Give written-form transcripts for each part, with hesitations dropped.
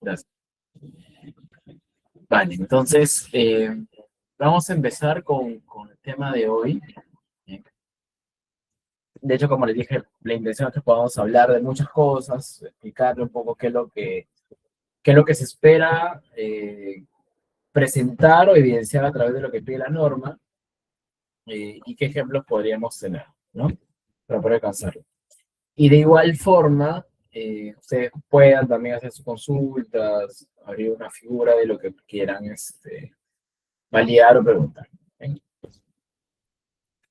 Gracias. Vale, entonces vamos a empezar con el tema de hoy. De hecho, como les dije, la intención es que podamos hablar de muchas cosas, explicarle un poco qué es lo que se espera presentar o evidenciar a través de lo que pide la norma y qué ejemplos podríamos tener, ¿no? Para poder alcanzarlo. Y de igual forma, ustedes puedan también hacer sus consultas, abrir una figura de lo que quieran validar o preguntar. ¿Okay?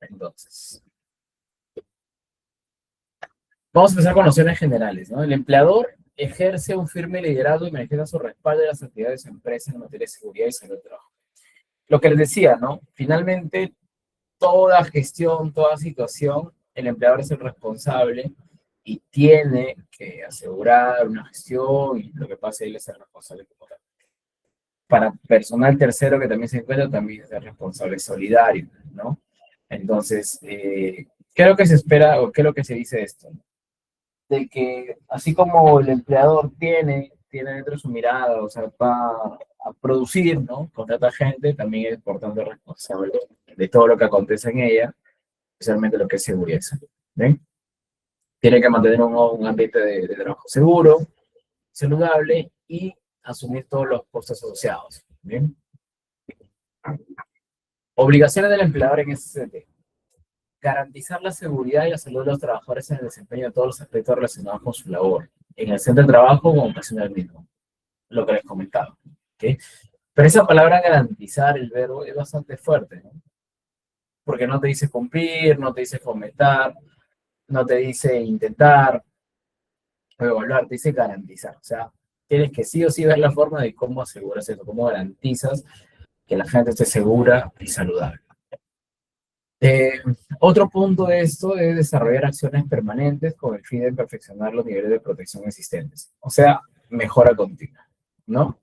Entonces, vamos a empezar con nociones generales, ¿no? El empleador ejerce un firme liderazgo y manifiesta su respaldo de las actividades de su empresa en materia de seguridad y salud del trabajo. Lo que les decía, ¿no? Finalmente, toda gestión, toda situación, el empleador es el responsable y tiene que asegurar una gestión y lo que pasa él es el responsable como tal. Para personal tercero que también se encuentra, también es el responsable solidario, ¿no? Entonces, ¿qué es lo que se espera o qué es lo que se dice de esto? De que así como el empleador tiene dentro de su mirada, o sea, va a producir, ¿no? Contrata gente, también es por tanto responsable de todo lo que acontece en ella, especialmente lo que es seguridad y salud. ¿Ven? Tiene que mantener un ambiente de trabajo seguro, saludable y asumir todos los costos asociados. ¿Bien? Obligaciones del empleador en ese sentido. Garantizar la seguridad y la salud de los trabajadores en el desempeño de todos los aspectos relacionados con su labor, en el centro de trabajo o ocasional mismo, lo que les comentaba. ¿Okay? Pero esa palabra garantizar, el verbo, es bastante fuerte, ¿no? Porque no te dice cumplir, no te dice fomentar, no te dice intentar o evaluar, te dice garantizar. O sea, tienes que sí o sí ver la forma de cómo aseguras eso, cómo garantizas que la gente esté segura y saludable. Otro punto de esto es desarrollar acciones permanentes con el fin de perfeccionar los niveles de protección existentes. O sea, mejora continua, ¿no?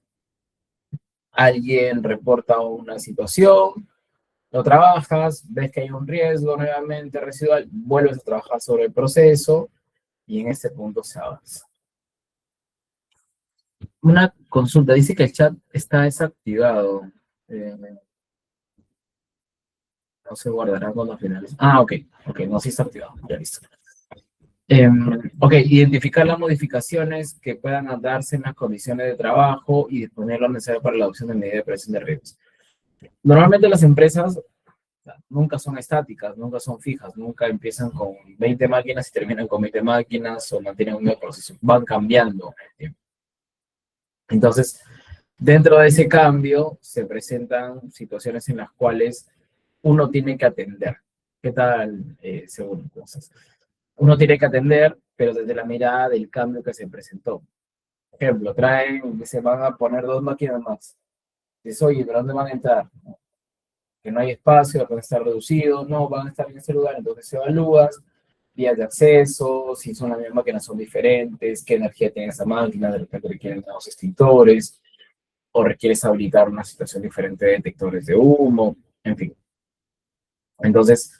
Alguien reporta una situación, lo trabajas, ves que hay un riesgo nuevamente residual, vuelves a trabajar sobre el proceso y en este punto se avanza. Una consulta, dice que el chat está desactivado. No se guardará cuando finalice. Ah, ok, no, sí está activado, ya listo. Ok, identificar las modificaciones que puedan darse en las condiciones de trabajo y disponer lo necesario para la adopción de medidas de prevención de riesgos. Normalmente las empresas nunca son estáticas, nunca son fijas, nunca empiezan con 20 máquinas y terminan con 20 máquinas o mantienen un mismo proceso, van cambiando. Entonces, dentro de ese cambio se presentan situaciones en las cuales uno tiene que atender. ¿Qué tal, según cosas? Uno tiene que atender, pero desde la mirada del cambio que se presentó. Por ejemplo, se van a poner 2 máquinas más. Dices, oye, ¿pero dónde van a entrar? Que no hay espacio, van a estar reducidos, no, van a estar en ese lugar, entonces se evalúas, vías de acceso, si son las mismas máquinas son diferentes, qué energía tiene esa máquina, de repente requieren nuevos extintores, o requieres habilitar una situación diferente de detectores de humo, en fin. Entonces,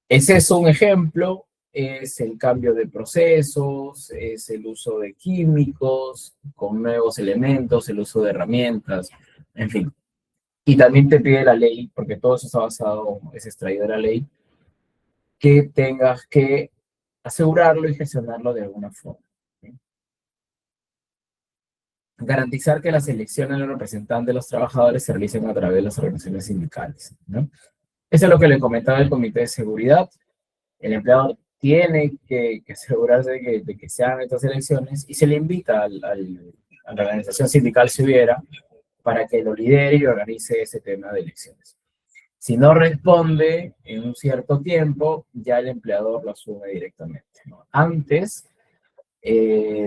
ese es un ejemplo, es el cambio de procesos, es el uso de químicos con nuevos elementos, el uso de herramientas, en fin. Y también te pide la ley, porque todo eso está basado, es extraído de la ley, que tengas que asegurarlo y gestionarlo de alguna forma. ¿Sí? Garantizar que las elecciones de los representantes de los trabajadores se realicen a través de las organizaciones sindicales, ¿no? Eso es lo que le comentaba el Comité de Seguridad. El empleador tiene que asegurarse de que se hagan estas elecciones y se le invita a la organización sindical, si hubiera, para que lo lidere y organice ese tema de elecciones. Si no responde en un cierto tiempo, ya el empleador lo asume directamente, ¿no? Antes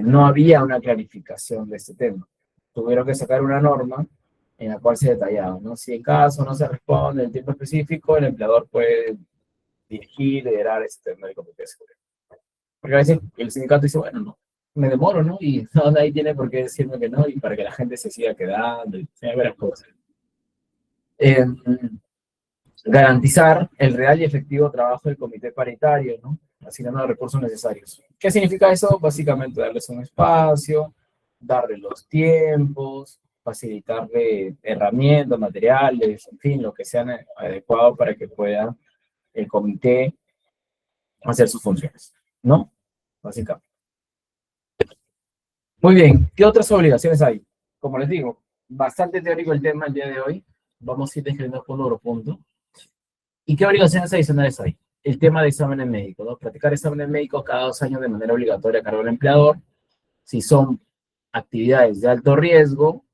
no había una clarificación de este tema. Tuvieron que sacar una norma en la cual se detallaba, ¿no? Si en caso no se responde en el tiempo específico, el empleador puede dirigir, liderar este tema del comité de seguridad. Porque a veces el sindicato dice, bueno, no, me demoro, ¿no? Y no, nadie tiene por qué decirme que no, y para que la gente se siga quedando, y hay varias cosas. Garantizar el real y efectivo trabajo del comité paritario, ¿no? Asignando los recursos necesarios. ¿Qué significa eso? Básicamente darles un espacio, darle los tiempos, facilitarle herramientas, materiales, en fin, lo que sea adecuado para que pueda el comité hacer sus funciones, ¿no? Básicamente. Muy bien, ¿qué otras obligaciones hay? Como les digo, bastante teórico el tema el día de hoy. Vamos a ir describiendo punto por punto. ¿Y qué obligaciones adicionales hay? El tema de exámenes médicos, ¿no? Practicar exámenes médicos cada 2 años de manera obligatoria a cargo del empleador. Si son actividades de alto riesgo,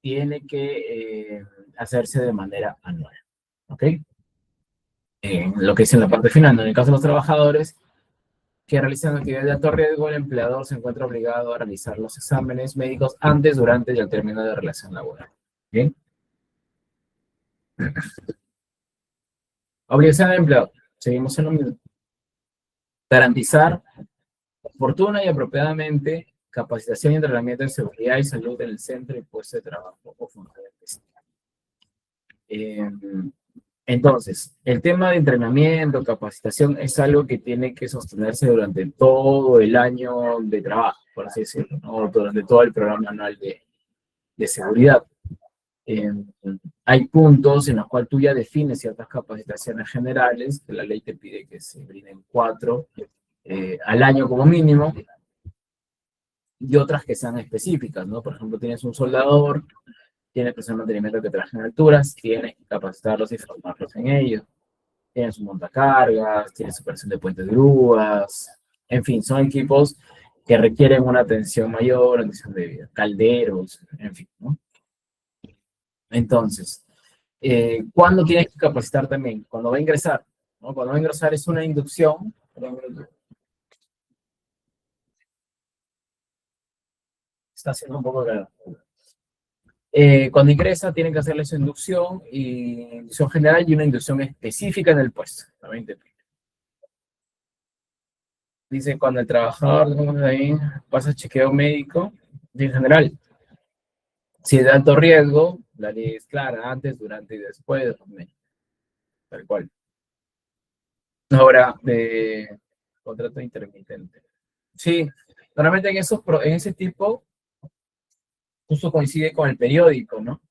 tiene que hacerse de manera anual, ¿ok? Lo que dice en la parte final, ¿no? En el caso de los trabajadores que realizan actividades de alto riesgo, el empleador se encuentra obligado a realizar los exámenes médicos antes, durante y al término de la relación laboral. ¿Bien? Obligación del empleador. Seguimos en lo mismo. Garantizar oportuna y apropiadamente capacitación y entrenamiento en seguridad y salud en el centro y puesto de trabajo o función específica. Entonces, el tema de entrenamiento, capacitación, es algo que tiene que sostenerse durante todo el año de trabajo, por así decirlo, ¿no? Durante todo el programa anual de seguridad. Hay puntos en los cuales tú ya defines ciertas capacitaciones generales, que la ley te pide que se brinden 4 al año como mínimo, y otras que sean específicas, ¿no? Por ejemplo, tienes un soldador, tienes personal de mantenimiento que trabaja en alturas, tienes que capacitarlos y formarlos en ello. Tienes su montacargas, tienes su operación de puentes de grúas, en fin, son equipos que requieren una atención mayor, atención de calderos, en fin, ¿no? Entonces, ¿cuándo tienes que capacitar también? Cuando va a ingresar, ¿no? Cuando va a ingresar es una inducción. Está haciendo un poco de... cuando ingresa, tienen que hacerle su inducción, y inducción general y una inducción específica en el puesto. También te pide. Dice, cuando el trabajador ahí pasa chequeo médico, en general, si es de alto riesgo, la ley es clara, antes, durante y después, tal cual. Ahora, contrato intermitente. Sí, normalmente en ese tipo, justo coincide con el periódico, ¿no?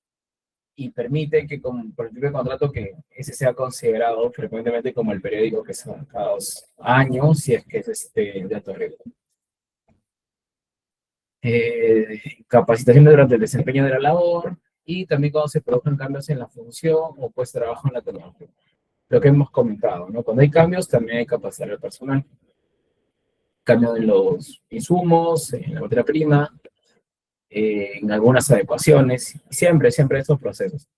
Y permite que, por el tipo de contrato, que ese sea considerado frecuentemente como el periódico, que son cada 2 años, si es que es de alto riesgo. Capacitación durante el desempeño de la labor, y también cuando se produzcan cambios en la función o pues trabajo en la tecnología. Lo que hemos comentado, ¿no? Cuando hay cambios, también hay que capacitar al personal. Cambio en los insumos, en la materia prima, en algunas adecuaciones, siempre estos procesos.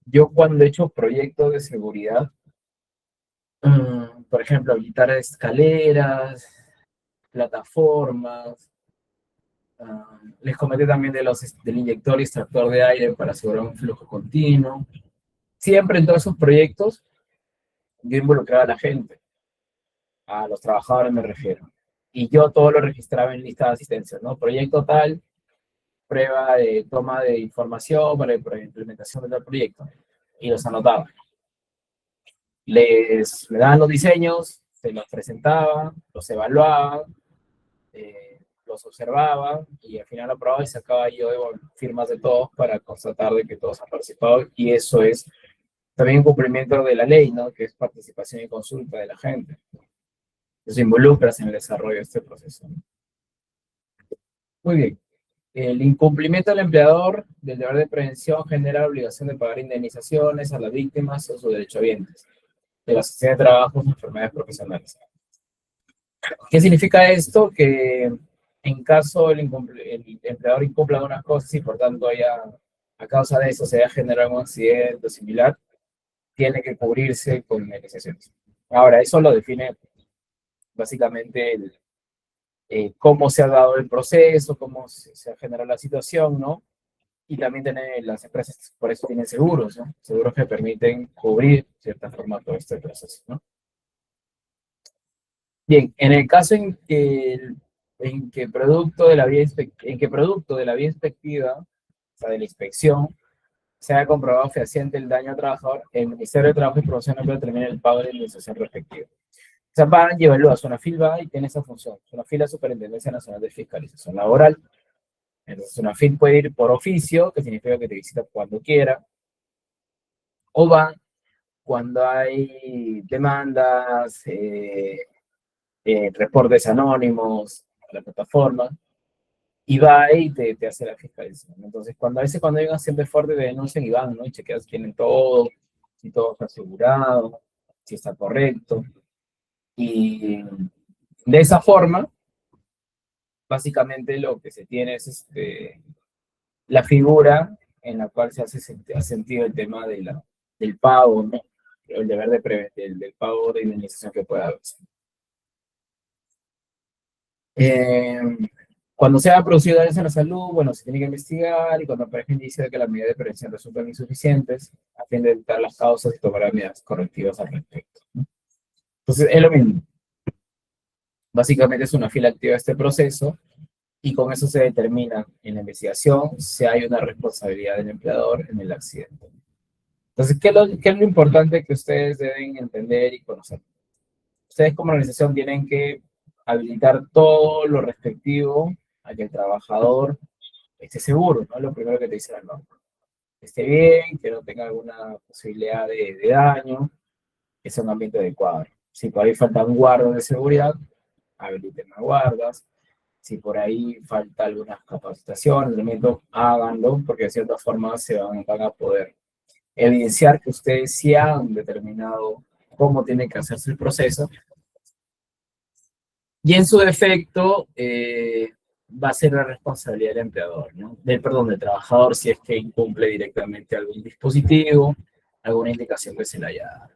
Yo cuando he hecho proyectos de seguridad, por ejemplo, habilitar escaleras, plataformas, les comenté también del inyector y extractor de aire para asegurar un flujo continuo. Siempre en todos esos proyectos yo involucraba a la gente, a los trabajadores me refiero. Y yo todo lo registraba en lista de asistencia, ¿no? Proyecto tal, prueba de toma de información para la implementación del proyecto. Y los anotaba. Me daban los diseños, se los presentaba, los evaluaba, los observaba, y al final aprobaba y sacaba yo firmas de todos para constatar de que todos han participado, y eso es también un cumplimiento de la ley, ¿no? Que es participación y consulta de la gente. Los involucras en el desarrollo de este proceso, ¿no? Muy bien. El incumplimiento del empleador del deber de prevención genera la obligación de pagar indemnizaciones a las víctimas o sus derechohabientes de la sociedad de trabajo y enfermedades profesionales. ¿Qué significa esto? Que en caso el empleador incumpla unas cosas y por tanto a causa de eso se haya generado un accidente similar, tiene que cubrirse con indemnizaciones. Ahora, eso lo define básicamente cómo se ha dado el proceso, cómo se ha generado la situación, ¿no? Y también las empresas, por eso tienen seguros, ¿no? Seguros que permiten cubrir, de cierta forma, todo este proceso, ¿no? Bien, en el caso en que producto de la vía inspectiva, o sea, de la inspección, se haya comprobado fehaciente el daño al trabajador, el Ministerio de Trabajo y Promoción Laboral determina el pago de la indemnización respectiva. Zapan y evalúa. Sonafil va y tiene esa función. Sonafil es la Superintendencia Nacional de Fiscalización Laboral. Entonces, una FIT puede ir por oficio, que significa que te visita cuando quiera, o va cuando hay demandas, reportes anónimos a la plataforma, y va y te hace la fiscalización. Entonces, cuando a veces cuando hay un accidente fuerte, te denuncian y van, ¿no? Y chequeas si tienen todo, si todo está asegurado, si está correcto. Y de esa forma, básicamente lo que se tiene es la figura en la cual se hace sentido el tema del pago, ¿no? El deber del pago de indemnización que pueda haber. Eh, Cuando se ha producido daños en la salud, bueno, se tiene que investigar y cuando aparezca indicio de que las medidas de prevención resultan insuficientes, a fin de evitar las causas y tomar medidas correctivas al respecto, ¿no? Entonces, es lo mismo. Básicamente es una fila activa de este proceso y con eso se determina en la investigación si hay una responsabilidad del empleador en el accidente. Entonces, qué es lo importante que ustedes deben entender y conocer? Ustedes como organización tienen que habilitar todo lo respectivo a que el trabajador esté seguro, ¿no? Lo primero que te dice la norma. Que esté bien, que no tenga alguna posibilidad de daño, que sea un ambiente adecuado. Si por ahí faltan guardas de seguridad, habiliten las guardas. Si por ahí falta algunas capacitaciones, elementos, háganlo, porque de cierta forma van a poder evidenciar que ustedes sí han determinado cómo tiene que hacerse el proceso. Y en su defecto, va a ser la responsabilidad del empleador, ¿no? Del trabajador, si es que incumple directamente algún dispositivo, alguna indicación que se le haya dado.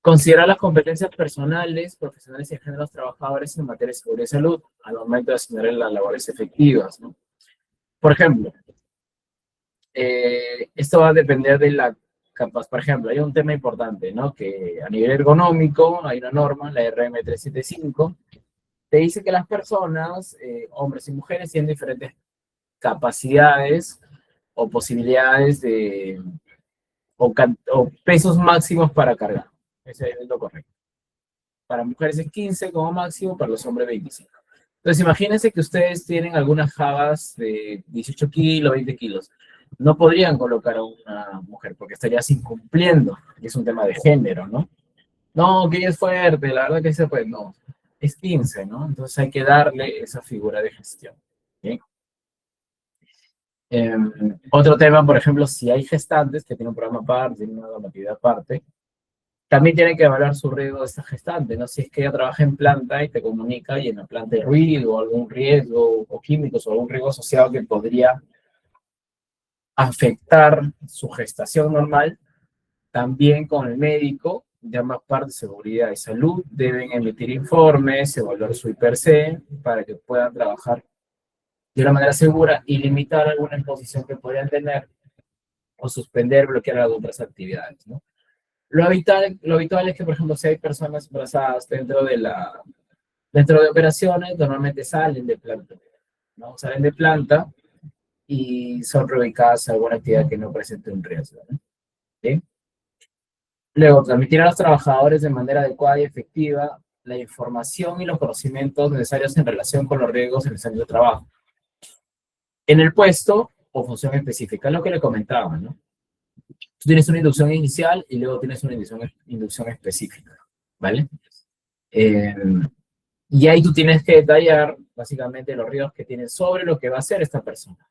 Considerar las competencias personales, profesionales y en general de los trabajadores en materia de seguridad y salud al momento de asignar las labores efectivas, ¿no? Por ejemplo, esto va a depender de la capacidad. Por ejemplo, hay un tema importante, ¿no? Que a nivel ergonómico hay una norma, la RM375, te dice que las personas, hombres y mujeres, tienen diferentes capacidades o posibilidades o pesos máximos para cargar. Eso es lo correcto. Para mujeres es 15 como máximo, para los hombres 25. Entonces, imagínense que ustedes tienen algunas jabas de 18 kilos, 20 kilos. No podrían colocar a una mujer porque estarías incumpliendo, y es un tema de género, ¿no? No, que ella es fuerte, la verdad que se puede, no. Es 15, ¿no? Entonces hay que darle esa figura de gestión. ¿Bien? Otro tema, por ejemplo, si hay gestantes que tienen un programa aparte, tienen una normatividad aparte, también tienen que evaluar su riesgo de esta gestante, ¿no? Si es que ella trabaja en planta y te comunica y en la planta hay ruido, o algún riesgo, o químicos, o algún riesgo asociado que podría afectar su gestación normal, también con el médico, ya más parte de seguridad y salud, deben emitir informes, evaluar su IPRC para que puedan trabajar de una manera segura y limitar alguna exposición que podrían tener o suspender, bloquear algunas actividades, ¿no? Lo habitual es que, por ejemplo, si hay personas embarazadas dentro de operaciones, normalmente salen de planta, ¿no? Salen de planta y son reubicadas a alguna actividad que no presente un riesgo, ¿no? ¿Sí? Luego, transmitir a los trabajadores de manera adecuada y efectiva la información y los conocimientos necesarios en relación con los riesgos en el centro de trabajo. En el puesto o función específica, es lo que le comentaba, ¿no? Tú tienes una inducción inicial y luego tienes una inducción específica, ¿vale? Eh, y ahí tú tienes que detallar básicamente los riesgos que tienes sobre lo que va a hacer esta persona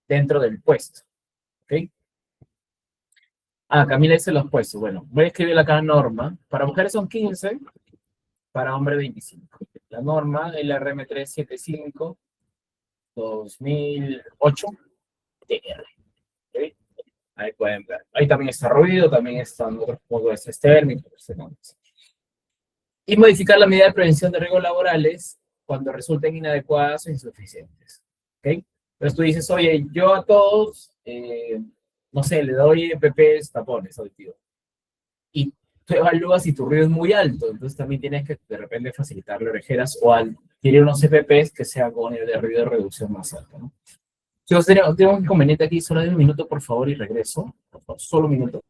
dentro del puesto, ¿ok? Camila dice los puestos. Bueno, voy a escribir acá norma. Para mujeres son 15, para hombres 25. La norma es la RM375-2008 TR. ¿Okay? Ahí pueden ver. Ahí también está ruido, también están otros módulos térmicos. Y modificar la medida de prevención de riesgos laborales cuando resulten inadecuadas o insuficientes. ¿Ok? Entonces tú dices, oye, yo a todos, no sé, le doy EPPs tapones auditivos. Y tú evalúas si tu ruido es muy alto, entonces también tienes que de repente facilitarle orejeras o adquirir unos EPPs que sean con nivel de ruido de reducción más alto, ¿no? Chicos, tengo un inconveniente aquí, solo de un minuto, por favor, y regreso. Por favor, solo un minuto.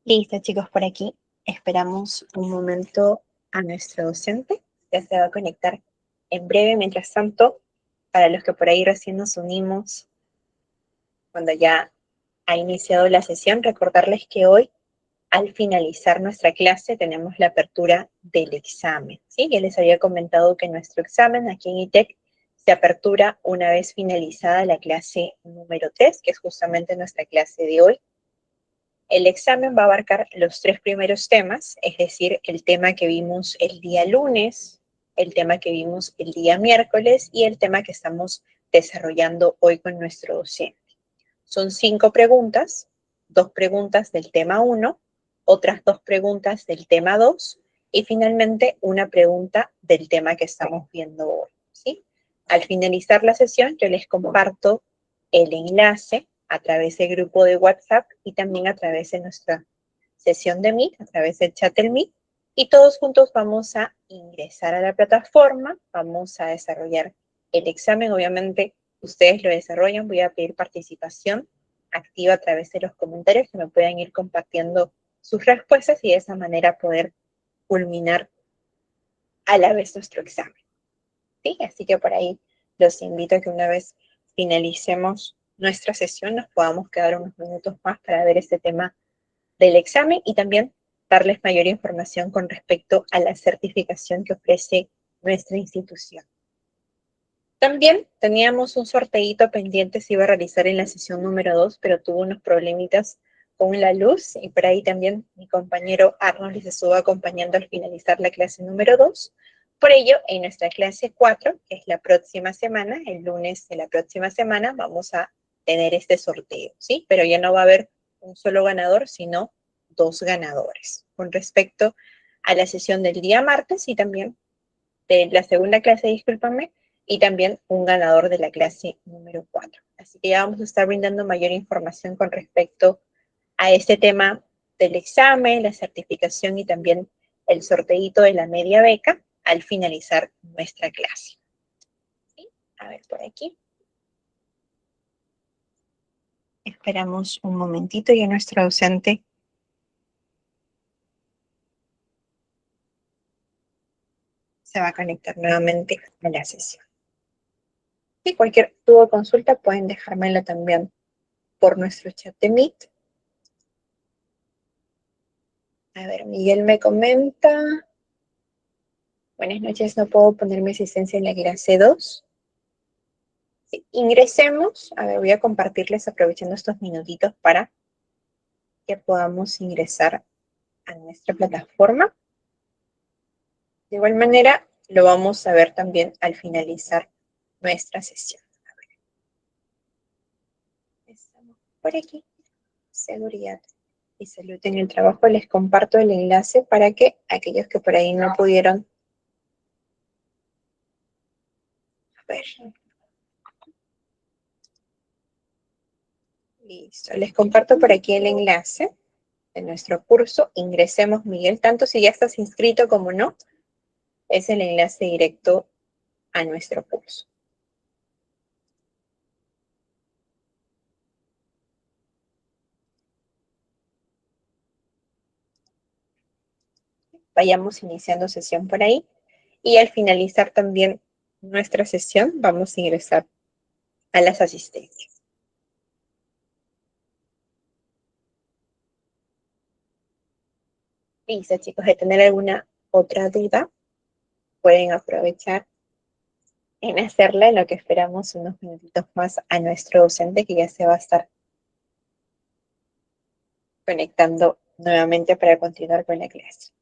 Listo, chicos, por aquí. Esperamos un momento a nuestro docente. Ya se va a conectar en breve. Mientras tanto, para los que por ahí recién nos unimos, cuando ya ha iniciado la sesión, recordarles que hoy, al finalizar nuestra clase, tenemos la apertura del examen, ¿sí? Ya les había comentado que nuestro examen aquí en ITEC se apertura una vez finalizada la clase número 3, que es justamente nuestra clase de hoy. El examen va a abarcar los 3 primeros temas, es decir, el tema que vimos el día lunes, el tema que vimos el día miércoles y el tema que estamos desarrollando hoy con nuestro docente. Son 5 preguntas, 2 preguntas del tema 1, otras 2 preguntas del tema 2 y finalmente una pregunta del tema que estamos viendo hoy, ¿sí? Al finalizar la sesión, yo les comparto el enlace a través del grupo de WhatsApp y también a través de nuestra sesión de Meet, a través del chat del Meet, y todos juntos vamos a ingresar a la plataforma, vamos a desarrollar el examen. Obviamente, ustedes lo desarrollan, voy a pedir participación activa a través de los comentarios, que me puedan ir compartiendo sus respuestas y de esa manera poder culminar a la vez nuestro examen, ¿sí? Así que por ahí los invito a que una vez finalicemos nuestra sesión nos podamos quedar unos minutos más para ver este tema del examen y también darles mayor información con respecto a la certificación que ofrece nuestra institución. También teníamos un sorteito pendiente, se iba a realizar en la sesión número 2, pero tuvo unos problemitas con la luz y por ahí también mi compañero Arnold les estuvo acompañando al finalizar la clase número 2. Por ello, en nuestra clase 4, que es la próxima semana, el lunes de la próxima semana, vamos a tener este sorteo, ¿sí? Pero ya no va a haber un solo ganador, sino 2 ganadores. Con respecto a la sesión del día martes y también de la segunda clase, discúlpame, y también un ganador de la clase número 4. Así que ya vamos a estar brindando mayor información con respecto a este tema del examen, la certificación y también el sorteito de la media beca al finalizar nuestra clase. ¿Sí? A ver, por aquí. Esperamos un momentito y a nuestro docente se va a conectar nuevamente a la sesión. Si cualquier duda o consulta pueden dejármela también por nuestro chat de Meet. A ver, Miguel me comenta. Buenas noches, no puedo poner mi asistencia en la clase 2. Sí, ingresemos. A ver, voy a compartirles aprovechando estos minutitos para que podamos ingresar a nuestra plataforma. De igual manera, lo vamos a ver también al finalizar nuestra sesión. A ver. Estamos por aquí. Seguridad y salud en el trabajo. Les comparto el enlace para que aquellos que por ahí no pudieron. A ver. Listo. Les comparto por aquí el enlace de nuestro curso. Ingresemos, Miguel, tanto si ya estás inscrito como no, es el enlace directo a nuestro curso. Vayamos iniciando sesión por ahí y al finalizar también nuestra sesión vamos a ingresar a las asistencias. Listo, chicos, de tener alguna otra duda, pueden aprovechar en hacerla en lo que esperamos unos minutitos más a nuestro docente que ya se va a estar conectando nuevamente para continuar con la clase.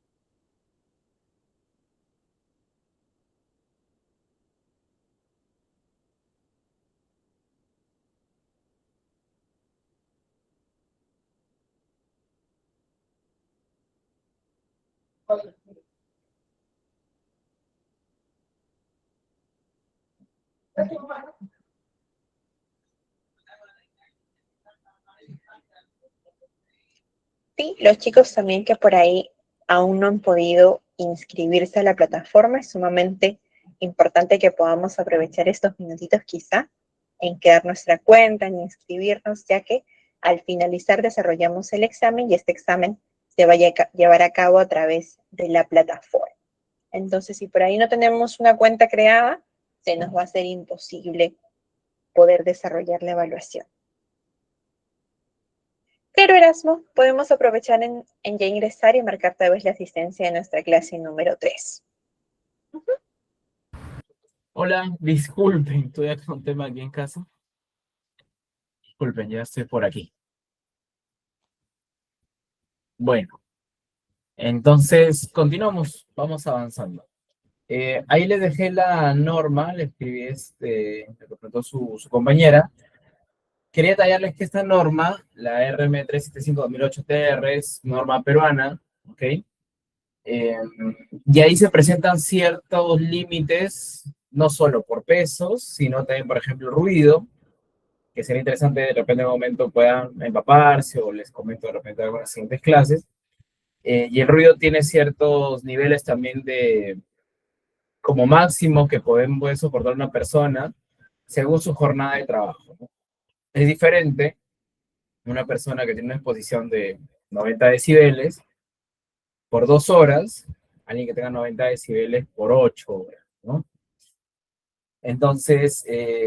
Sí, los chicos también que por ahí aún no han podido inscribirse a la plataforma, es sumamente importante que podamos aprovechar estos minutitos quizá en crear nuestra cuenta, en inscribirnos, ya que al finalizar desarrollamos el examen y este examen se vaya a llevar a cabo a través de la plataforma. Entonces, si por ahí no tenemos una cuenta creada, se nos va a hacer imposible poder desarrollar la evaluación. Pero Erasmo, podemos aprovechar en ya ingresar y marcar tal vez la asistencia de nuestra clase número 3. Hola, disculpen, estoy con un tema aquí en casa. Disculpen, ya estoy por aquí. Bueno, entonces continuamos, vamos avanzando. Ahí les dejé la norma, le escribí le presentó su compañera. Quería tallarles que esta norma, la RM375-2008-TR, es norma peruana, ¿ok? Y ahí se presentan ciertos límites, no solo por pesos, sino también, por ejemplo, ruido, que sería interesante de repente en un momento puedan empaparse o les comento de repente en las siguientes clases. Y el ruido tiene ciertos niveles también de, como máximo que puede soportar una persona según su jornada de trabajo, ¿no? Es diferente una persona que tiene una exposición de 90 decibeles por 2 horas, alguien que tenga 90 decibeles por 8 horas, ¿no? Entonces,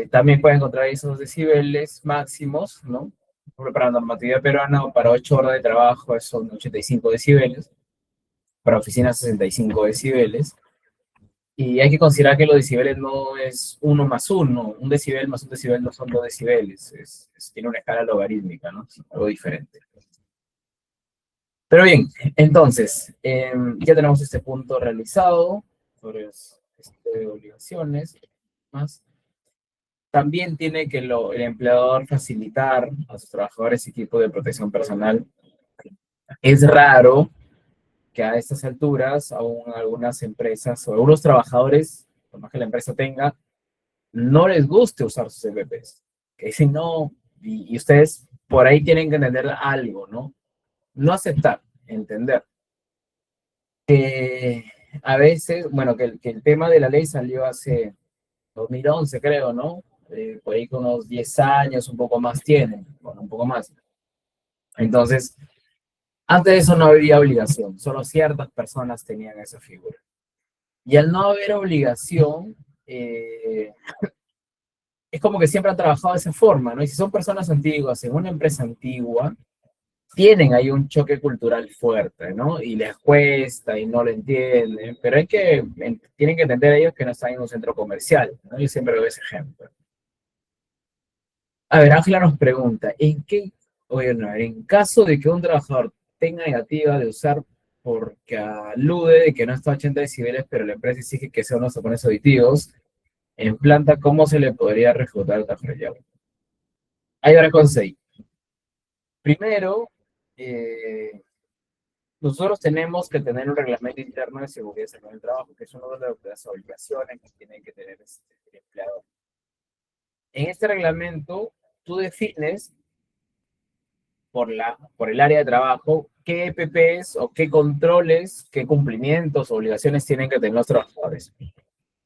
también pueden encontrar esos decibeles máximos, ¿no? Para la normatividad peruana, para 8 horas de trabajo son 85 decibeles, para oficinas 65 decibeles. Y hay que considerar que los decibeles no es 1 más 1, un decibel más un decibel no son 2 decibeles, tiene una escala logarítmica, ¿no? Es algo diferente. Pero bien, entonces, ya tenemos este punto realizado sobre obligaciones más. También tiene que el empleador facilitar a sus trabajadores equipo de protección personal. Es raro que a estas alturas aún algunas empresas o algunos trabajadores, por más que la empresa tenga, no les guste usar sus EPPs. Que dicen no, y ustedes por ahí tienen que entender algo, ¿no? No aceptar, entender. Que a veces, bueno, que el tema de la ley salió hace 2011, creo, ¿no? Por ahí con unos 10 años, un poco más tienen, bueno, un poco más. Entonces, antes de eso no había obligación, solo ciertas personas tenían esa figura. Y al no haber obligación, es como que siempre han trabajado de esa forma, ¿no? Y si son personas antiguas en una empresa antigua, tienen ahí un choque cultural fuerte, ¿no? Y les cuesta y no lo entienden, pero tienen que entender ellos que no están en un centro comercial, ¿no? Yo siempre doy ese ejemplo. A ver, Ángela nos pregunta, oye, no, en caso de que un trabajador tenga negativa de usar porque alude de que no está a 80 decibeles, pero la empresa exige que sea unos tapones auditivos, en planta, ¿cómo se le podría refutar el tablero? Hay varias cosas ahí. Primero, nosotros tenemos que tener un reglamento interno de seguridad y salud del trabajo, que es una de las obligaciones que tiene que tener el empleador. En este reglamento, tú defines por el área de trabajo qué EPPs o qué controles, qué cumplimientos, obligaciones tienen que tener los trabajadores.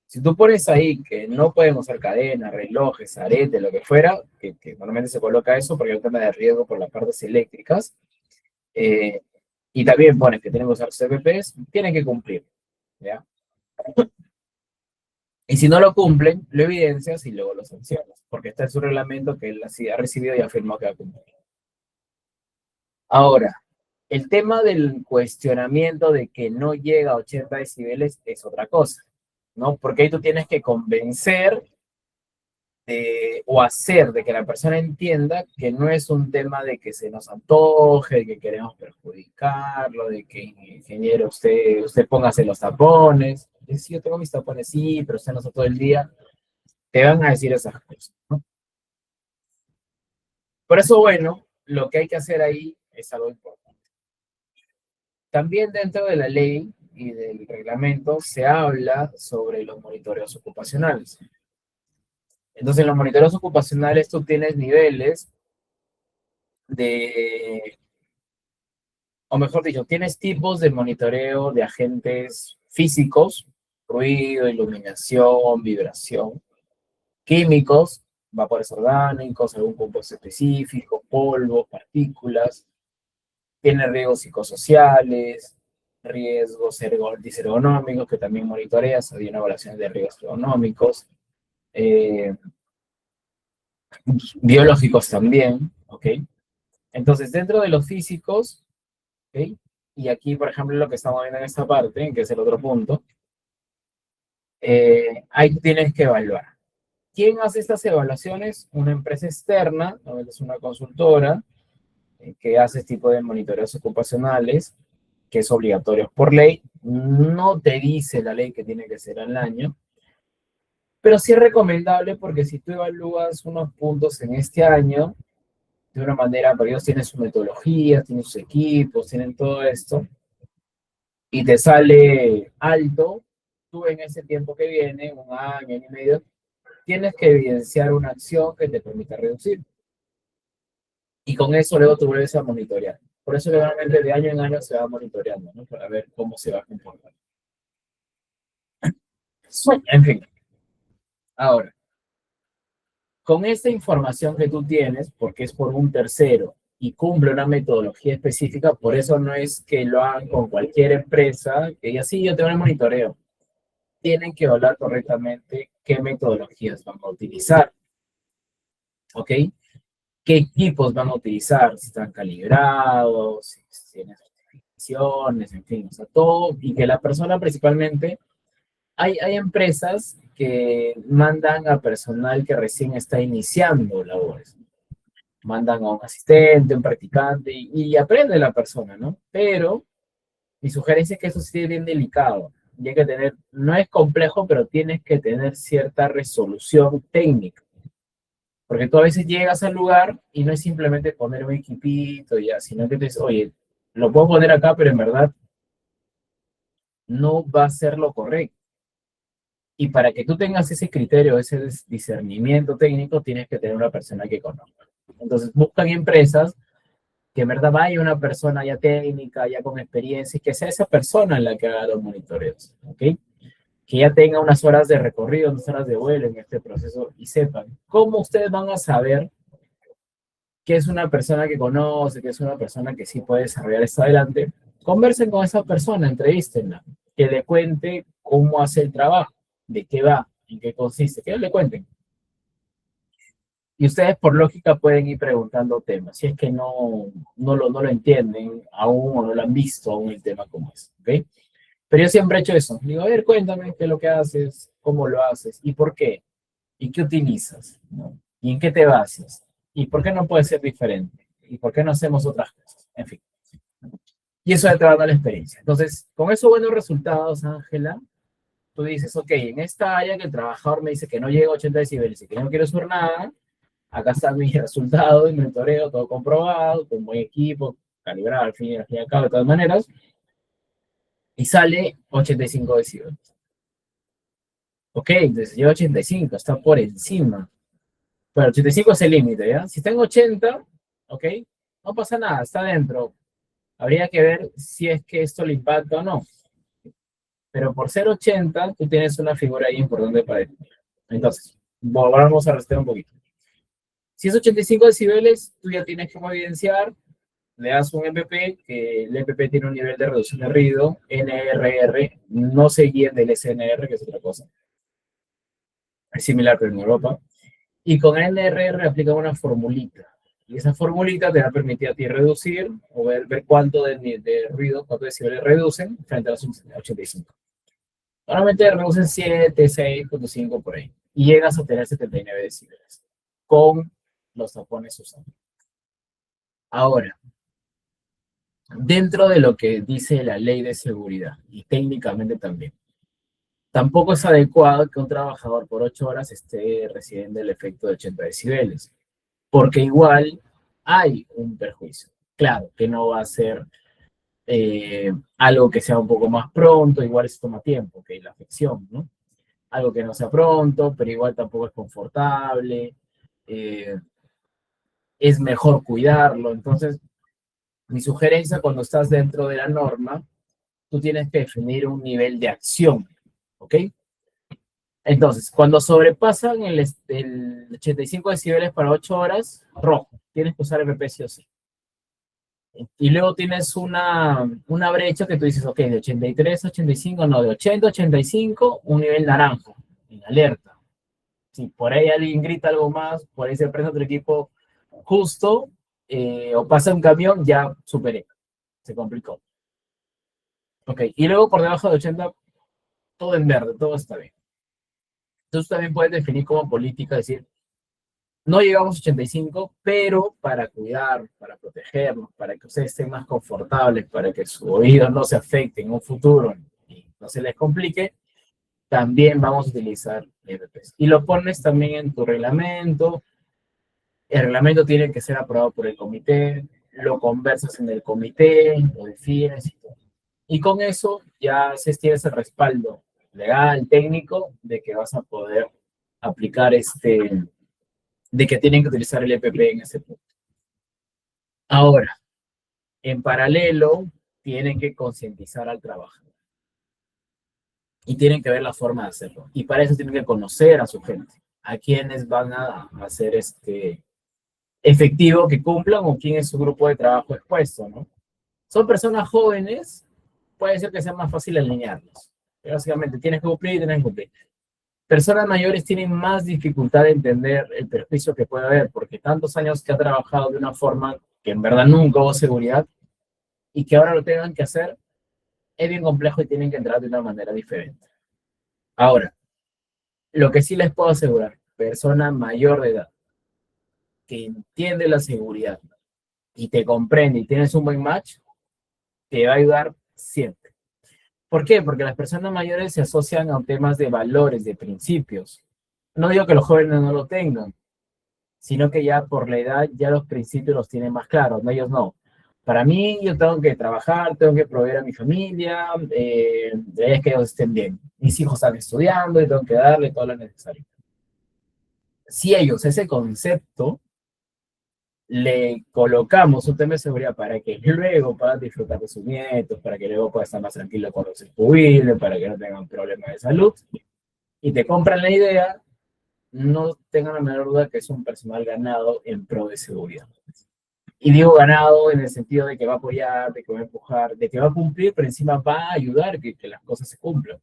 Si tú pones ahí que no pueden usar cadenas, relojes, aretes, lo que fuera, que normalmente se coloca eso porque hay un tema de riesgo por las partes eléctricas, y también pones que tienen que usar CPPs, tienen que cumplir, ¿ya? Y si no lo cumplen, lo evidencias y luego lo sancionas, porque está en su reglamento que él así ha recibido y afirmó que va a cumplir. Ahora, el tema del cuestionamiento de que no llega a 80 decibeles es otra cosa, ¿no? Porque ahí tú tienes que convencer o hacer de que la persona entienda que no es un tema de que se nos antoje, de que queremos perjudicarlo, de que ingeniero usted póngase los tapones. Y si yo tengo mis tapones, sí, pero usted no está todo el día, te van a decir esas cosas, ¿no? Por eso, bueno, lo que hay que hacer ahí es algo importante. También dentro de la ley y del reglamento se habla sobre los monitoreos ocupacionales. Entonces, en los monitoreos ocupacionales tú tienes niveles o mejor dicho, tienes tipos de monitoreo de agentes físicos, ruido, iluminación, vibración, químicos, vapores orgánicos, algún compuesto específico, polvo, partículas. Tiene riesgos psicosociales, riesgos disergonómicos que también monitoreas, hay una evaluación de riesgos ergonómicos, eh, biológicos también, ¿ok? Entonces, dentro de los físicos, ¿ok? Y aquí, por ejemplo, lo que estamos viendo en esta parte, que es el otro punto, ahí tú tienes que evaluar. ¿Quién hace estas evaluaciones? Una empresa externa, ¿no? Es una consultora que hace este tipo de monitoreos ocupacionales, que es obligatorio por ley. No te dice la ley que tiene que ser al año, pero sí es recomendable porque si tú evalúas unos puntos en este año, de una manera, porque ellos tienen su metodología, tienen sus equipos, tienen todo esto, y te sale alto, tú en ese tiempo que viene, un año y medio, tienes que evidenciar una acción que te permita reducir. Y con eso luego tú vuelves a monitorear. Por eso normalmente de año en año se va monitoreando, ¿no? Para ver cómo se va a comportar. En fin, ahora, con esta información que tú tienes, porque es por un tercero y cumple una metodología específica, por eso no es que lo hagan con cualquier empresa, que ya sí, yo tengo el monitoreo. Tienen que evaluar correctamente qué metodologías van a utilizar, ¿ok? ¿Qué equipos van a utilizar? Si están calibrados, si tienen certificaciones, en fin, o sea, todo, y que la persona principalmente, hay empresas que mandan a personal que recién está iniciando labores, mandan a un asistente, un practicante, y aprende la persona, ¿no? Pero mi sugerencia es que eso sí es bien delicado, y hay que tener, no es complejo, pero tienes que tener cierta resolución técnica. Porque tú a veces llegas al lugar y no es simplemente poner un equipito y ya, sino que te dices, oye, lo puedo poner acá, pero en verdad no va a ser lo correcto. Y para que tú tengas ese criterio, ese discernimiento técnico, tienes que tener una persona que conozca. Entonces buscan empresas que en verdad vaya una persona ya técnica, ya con experiencia, y que sea esa persona en la que haga los monitoreos, ¿ok? Que ya tenga unas horas de recorrido, unas horas de vuelo en este proceso y sepan cómo ustedes van a saber que es una persona que conoce, que es una persona que sí puede desarrollar esto adelante. Conversen con esa persona, entrevístenla, que le cuente cómo hace el trabajo, de qué va, en qué consiste, que le cuenten. Y ustedes por lógica pueden ir preguntando temas, si es que no lo entienden aún o no lo han visto aún el tema como es, ¿ok? Pero yo siempre he hecho eso. Digo, a ver, cuéntame qué es lo que haces, cómo lo haces y por qué, y qué utilizas, ¿no? Y en qué te basas, y por qué no puede ser diferente, y por qué no hacemos otras cosas, en fin. Y eso ya te va dando la experiencia. Entonces, con esos buenos resultados, Ángela, tú dices, ok, en esta área que el trabajador me dice que no llega a 80 decibeles y que no quiere subir nada, acá está mi resultado, mi mentoreo, todo comprobado, con buen equipo, calibrado al fin y al cabo, de todas maneras, y sale 85 decibeles. Ok, entonces llega a 85, está por encima. Bueno, 85 es el límite, ¿ya? Si está en 80, ok, no pasa nada, está dentro. Habría que ver si es que esto le impacta o no. Pero por ser 80, tú tienes una figura ahí importante para definir. Entonces, vamos a restar un poquito. Si es 85 decibeles, tú ya tienes como evidenciar, le das un MPP, que el MPP tiene un nivel de reducción de ruido, NRR, no se guíen del SNR, que es otra cosa. Es similar, pero en Europa. Y con NRR aplica una formulita. Y esa formulita te va a permitir a ti reducir o ver cuánto de ruido, cuántos decibeles reducen frente a los 85. Normalmente reducen 7, 6.5 por ahí. Y llegas a tener 79 decibeles con los tapones usados. Ahora, dentro de lo que dice la ley de seguridad, y técnicamente también, tampoco es adecuado que un trabajador por 8 horas esté recibiendo el efecto de 80 decibeles, porque igual hay un perjuicio. Claro, que no va a ser algo que sea un poco más pronto, igual eso toma tiempo, que la afección, ¿no? Algo que no sea pronto, pero igual tampoco es confortable, eh, es mejor cuidarlo. Entonces, mi sugerencia cuando estás dentro de la norma, tú tienes que definir un nivel de acción, ¿ok? Entonces, cuando sobrepasan el 85 decibeles para 8 horas, rojo, tienes que usar MP sí o sí. Y luego tienes una brecha que tú dices, ok, de 83 a 85, no, de 80 a 85, un nivel naranja, en alerta. Si por ahí alguien grita algo más, por ahí se prende otro equipo justo, o pasa un camión, ya superé, se complicó. Ok, y luego por debajo de 80, todo en verde, todo está bien. Entonces también puedes definir como política, decir, no llegamos a 85, pero para cuidar, para protegernos, para que ustedes estén más confortables, para que su oído no se afecte en un futuro y no se les complique, también vamos a utilizar EVPs. Y lo pones también en tu reglamento. El reglamento tiene que ser aprobado por el comité, lo conversas en el comité, lo defines y todo. Y con eso ya se tiene ese respaldo legal, técnico, de que vas a poder aplicar de que tienen que utilizar el EPP en ese punto. Ahora, en paralelo, tienen que concientizar al trabajador. Y tienen que ver la forma de hacerlo. Y para eso tienen que conocer a su gente, a quienes van a hacer efectivo que cumplan o quién es su grupo de trabajo expuesto, ¿no? Son personas jóvenes, puede ser que sea más fácil alinearlos. Pero básicamente, tienes que cumplir y tienes que cumplir. Personas mayores tienen más dificultad de entender el perjuicio que puede haber, porque tantos años que ha trabajado de una forma que en verdad nunca hubo seguridad y que ahora lo tengan que hacer, es bien complejo y tienen que entrar de una manera diferente. Ahora, lo que sí les puedo asegurar, persona mayor de edad que entiende la seguridad y te comprende y tienes un buen match, te va a ayudar siempre. ¿Por qué? Porque las personas mayores se asocian a temas de valores, de principios. No digo que los jóvenes no lo tengan, sino que ya por la edad ya los principios los tienen más claros, ¿no? Ellos no. Para mí, yo tengo que trabajar, tengo que proveer a mi familia, es que ellos estén bien. Mis hijos están estudiando y tengo que darle todo lo necesario. Si ellos ese concepto le colocamos un tema de seguridad para que luego puedan disfrutar de sus nietos, para que luego puedan estar más tranquilos cuando se jubilen, para que no tengan problemas de salud, y te compran la idea, no tengan la menor duda que es un personal ganado en pro de seguridad. Y digo ganado en el sentido de que va a apoyar, de que va a empujar, de que va a cumplir, pero encima va a ayudar que las cosas se cumplan.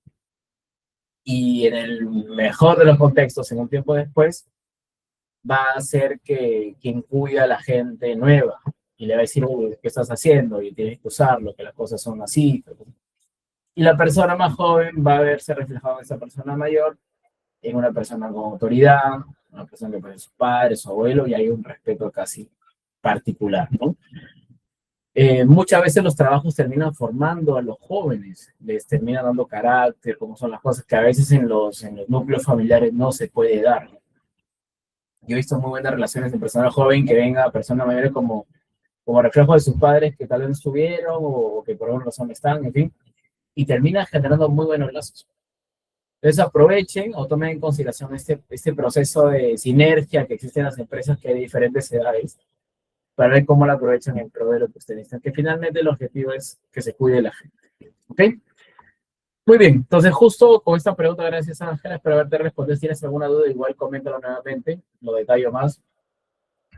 Y en el mejor de los contextos, en un tiempo después, va a ser que quien cuida a la gente nueva y le va a decir, uy, ¿qué estás haciendo? Y tienes que usarlo, que las cosas son así. Y la persona más joven va a verse reflejado en esa persona mayor, en una persona con autoridad, una persona que puede ser su padre, su abuelo, y hay un respeto casi particular, ¿no? Muchas veces los trabajos terminan formando a los jóvenes, les terminan dando carácter, como son las cosas que a veces en los núcleos familiares no se puede dar, ¿no? Yo he visto muy buenas relaciones de persona joven que venga a personas mayores como reflejo de sus padres que tal vez no estuvieron o que por alguna razón no están, en fin, y termina generando muy buenos lazos. Entonces aprovechen o tomen en consideración este proceso de sinergia que existe en las empresas que hay de diferentes edades para ver cómo la aprovechan en pro de lo que ustedes necesitan, que finalmente el objetivo es que se cuide la gente. ¿Ok? Muy bien, entonces justo con esta pregunta, gracias Ángela, espero haberte respondido. Si tienes alguna duda, igual coméntalo nuevamente, lo detallo más.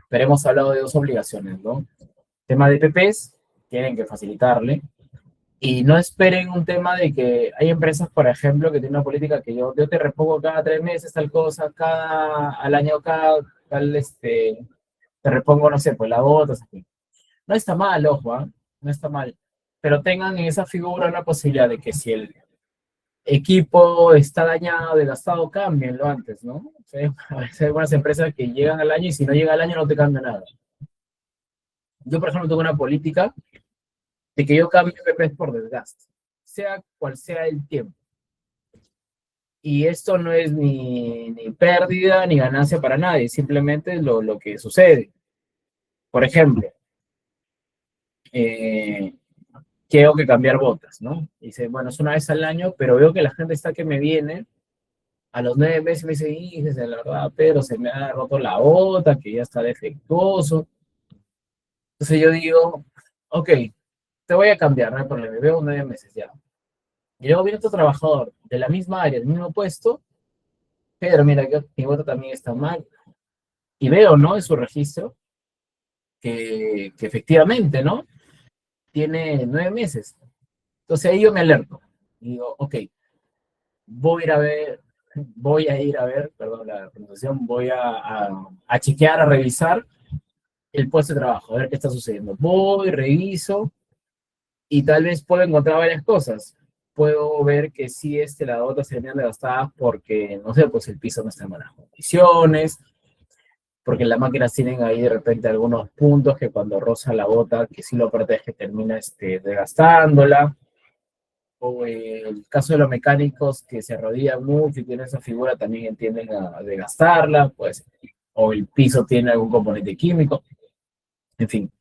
Pero hemos hablado de dos obligaciones, ¿no? Tema de PPs, tienen que facilitarle. Y no esperen un tema de que hay empresas, por ejemplo, que tienen una política que yo te repongo cada 3 meses tal cosa, al año te repongo, no sé, pues la botas, así. No está mal, ojo, ¿eh? No está mal. Pero tengan en esa figura la posibilidad de que si el equipo está dañado, desgastado, cámbienlo antes, ¿no? O sea, a veces hay algunas empresas que llegan al año y si no llega al año no te cambia nada. Yo, por ejemplo, tengo una política de que yo cambio PPs por desgaste, sea cual sea el tiempo. Y esto no es ni pérdida ni ganancia para nadie, simplemente lo que sucede. Por ejemplo, tengo que cambiar botas, ¿no? Dice, bueno, es una vez al año, pero veo que la gente está que me viene a los 9 meses me dice, dice, la verdad, pero se me ha roto la bota, que ya está defectuoso. Entonces yo digo, ok, te voy a cambiar, no hay problema, me veo 9 meses ya. Y luego viene otro trabajador de la misma área, del mismo puesto, pero mira, mi bota también está mal. Y veo, ¿no? En su registro, que efectivamente, ¿no? tiene 9 meses. Entonces ahí yo me alerto. Y digo, ok, voy a ir a ver, perdón la pronunciación, voy a chequear, a revisar el puesto de trabajo, a ver qué está sucediendo. Voy, reviso y tal vez puedo encontrar varias cosas. Puedo ver que sí, la gota se viene gastada porque, no sé, pues el piso no está en buenas condiciones, porque las máquinas tienen ahí de repente algunos puntos que cuando roza la gota, que sí lo protege, termina desgastándola. O el caso de los mecánicos que se arrodillan mucho y tienen esa figura, también tienden a desgastarla, pues, o el piso tiene algún componente químico, en fin.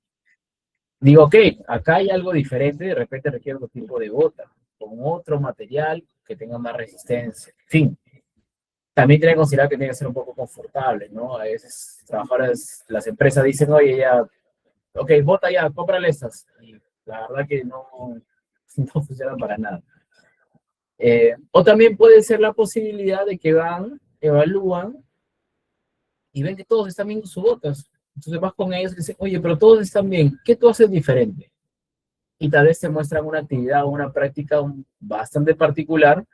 Digo, ok, acá hay algo diferente, de repente requiere otro tipo de bota, con otro material que tenga más resistencia, en fin. También tiene que considerar que tiene que ser un poco confortable, ¿no? A veces trabajadores, las empresas dicen, oye, ya, ok, bota ya, cómprale estas. Y la verdad que no, no funciona para nada. O también puede ser la posibilidad de que van, evalúan y ven que todos están bien con sus botas. Entonces vas con ellos y dicen, oye, pero todos están bien, ¿qué tú haces diferente? Y tal vez te muestran una actividad o una práctica bastante particular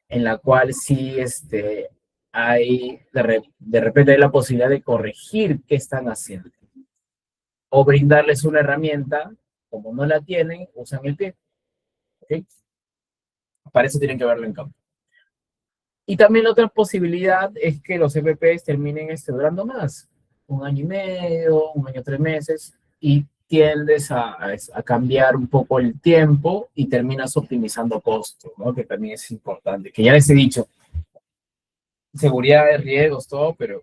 en la cual sí hay, de repente hay la posibilidad de corregir qué están haciendo. O brindarles una herramienta, como no la tienen, usan el pie. ¿Okay? Para eso tienen que verlo en campo. Y también la otra posibilidad es que los EPPs terminen durando más, 1 año y medio, 1 año, 3 meses, y tiendes a cambiar un poco el tiempo y terminas optimizando costos, ¿no? Que también es importante, que ya les he dicho, seguridad de riesgos, todo, pero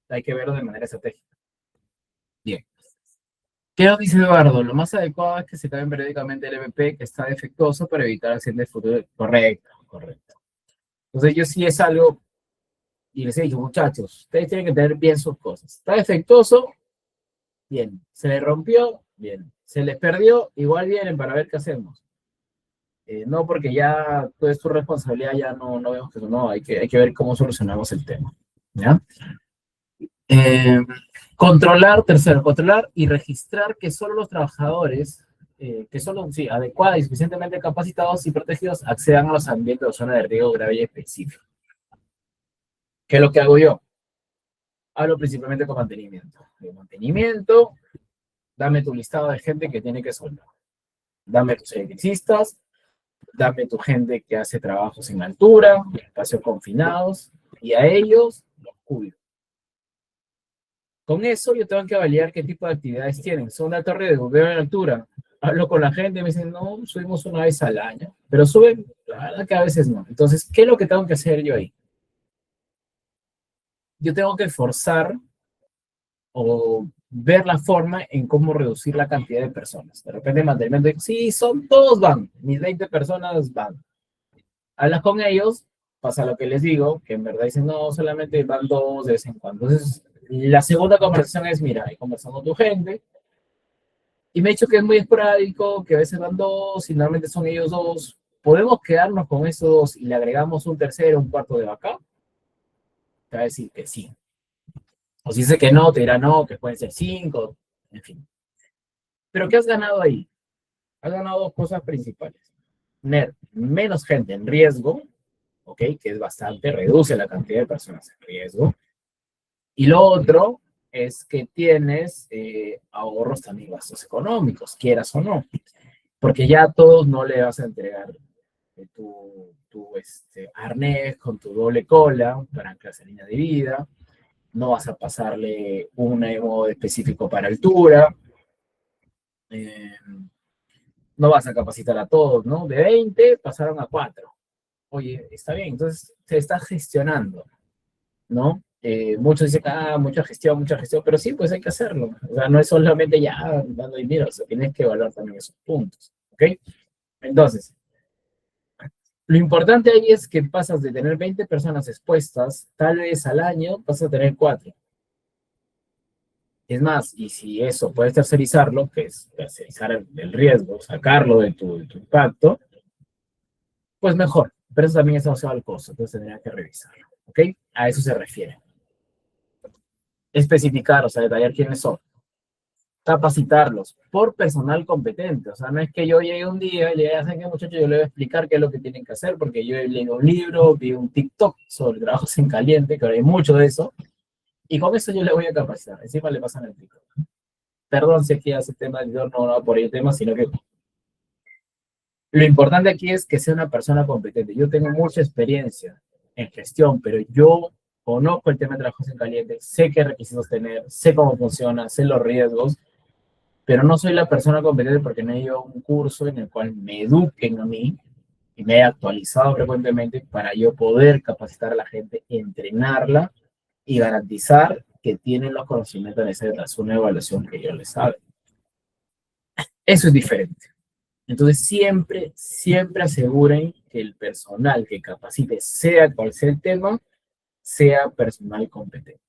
hay que verlo de manera estratégica. Bien. ¿Qué nos dice Eduardo? Lo más adecuado es que se cambie periódicamente el EPP que está defectuoso para evitar accidentes futuros. Correcto, correcto. Entonces yo sí es algo. Y les he dicho, muchachos, ustedes tienen que tener bien sus cosas. Está defectuoso, bien. Se le rompió, bien. Se les perdió, igual vienen para ver qué hacemos. No porque ya todo es tu responsabilidad, ya no vemos que eso, no, hay que ver cómo solucionamos el tema. ¿Ya? Eh, tercero, controlar y registrar que solo los trabajadores que son sí, adecuados y suficientemente capacitados y protegidos accedan a los ambientes de zona de riesgo grave y específico. ¿Qué es lo que hago yo? Hablo principalmente con mantenimiento. De mantenimiento, dame tu listado de gente que tiene que soldar. Dame tus electricistas, dame tu gente que hace trabajos en altura, espacios confinados, y a ellos los cuido. Con eso yo tengo que validar qué tipo de actividades tienen. Son una torre de bombeo en altura. Hablo con la gente y me dicen, no, subimos una vez al año. Pero suben, la verdad que a veces no. Entonces, ¿qué es lo que tengo que hacer yo ahí? Yo tengo que forzar o ver la forma en cómo reducir la cantidad de personas. De repente, mantenimiento, sí, todos van, mis 20 personas van. Hablas con ellos, pasa lo que les digo, que en verdad dicen, no, solamente van 2 de vez en cuando. Entonces, la segunda conversación es, mira, he conversado con tu gente, y me he dicho que es muy esporádico, que a veces van 2, y normalmente son ellos 2. ¿Podemos quedarnos con esos 2 y le agregamos un tercero, un cuarto de vaca? Te va a decir que sí. O si dice que no, te dirá no, que pueden ser 5, en fin. Pero ¿qué has ganado ahí? Has ganado 2 cosas principales. Tener menos gente en riesgo, ¿ok? Que es bastante, reduce la cantidad de personas en riesgo. Y lo otro es que tienes ahorros también gastos económicos, quieras o no. Porque ya a todos no le vas a entregar tu arnés con tu doble cola para anclar esa línea de vida. No vas a pasarle un emo específico para altura. No vas a capacitar a todos, ¿no? De 20 pasaron a 4. Oye, está bien, entonces se está gestionando, ¿no? Muchos dicen, mucha gestión, pero sí, pues hay que hacerlo. O sea, no es solamente ya dando dinero, o sea, tienes que evaluar también esos puntos, ¿ok? Entonces, lo importante ahí es que pasas de tener 20 personas expuestas, tal vez al año, vas a tener 4. Es más, y si eso puedes tercerizarlo, que es tercerizar el riesgo, sacarlo de tu impacto, pues mejor. Pero eso también es asociado al costo, entonces tendría que revisarlo. ¿Ok? A eso se refiere. Especificar, o sea, detallar quiénes son. capacitarlos por personal competente. O sea, no es que yo llegue un día y le diga, ¿saben qué, muchachos? Yo les voy a explicar qué es lo que tienen que hacer, porque yo he leído un libro, vi un TikTok sobre trabajos en caliente, que ahora hay mucho de eso, y con eso yo le voy a capacitar. Encima le pasan el TikTok. Perdón si aquí hace tema, yo no va por el tema, sino que lo importante aquí es que sea una persona competente. Yo tengo mucha experiencia en gestión, pero yo conozco el tema de trabajos en caliente, sé qué requisitos tener, sé cómo funciona, sé los riesgos, pero no soy la persona competente porque no he ido a un curso en el cual me eduquen a mí y me he actualizado frecuentemente para yo poder capacitar a la gente, entrenarla y garantizar que tienen los conocimientos necesarios tras una evaluación que yo les haga. Eso es diferente. Entonces, siempre aseguren que el personal que capacite, sea cual sea el tema, sea personal competente.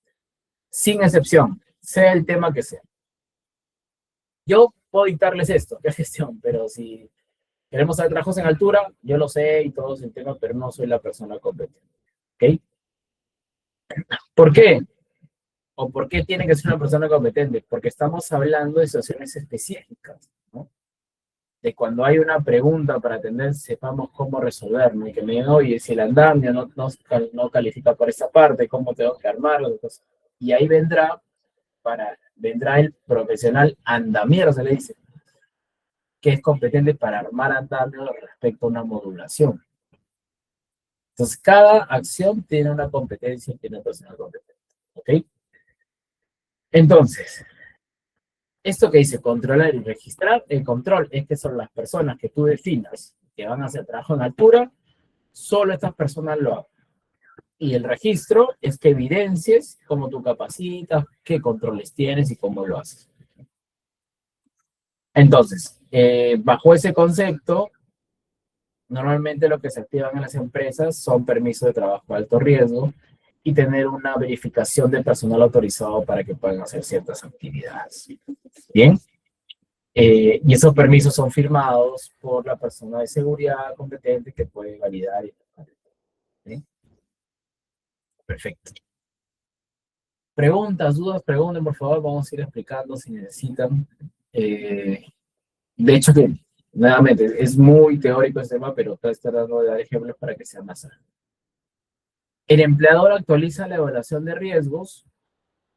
Sin excepción, sea el tema que sea. Yo puedo dictarles esto, que es gestión, pero si queremos hacer trabajos en altura, yo lo sé y todo el tema, pero no soy la persona competente. ¿Ok? ¿Por qué? ¿O por qué tiene que ser una persona competente? Porque estamos hablando de situaciones específicas, ¿no? De cuando hay una pregunta para atender, sepamos cómo resolverlo. Y que me digan, oye, si el andamio no califica por esa parte, ¿cómo tengo que armarlo? Y ahí vendrá el profesional andamiero, se le dice, que es competente para armar andamios respecto a una modulación. Entonces, cada acción tiene una competencia y tiene una persona competente. ¿Ok? Entonces, esto que dice controlar y registrar, el control es que son las personas que tú definas que van a hacer trabajo en altura, solo estas personas lo hacen. Y el registro es que evidencies cómo tú capacitas, qué controles tienes y cómo lo haces. Entonces, bajo ese concepto, normalmente lo que se activan en las empresas son permisos de trabajo de alto riesgo y tener una verificación de personal autorizado para que puedan hacer ciertas actividades. Bien. Y esos permisos son firmados por la persona de seguridad competente que puede validar. ¿Sí? Perfecto. Preguntas, dudas, pregunten, por favor. Vamos a ir explicando si necesitan. De hecho, que nuevamente es muy teórico este tema, pero estoy tratando de dar ejemplos para que sea más ágil. El empleador actualiza la evaluación de riesgos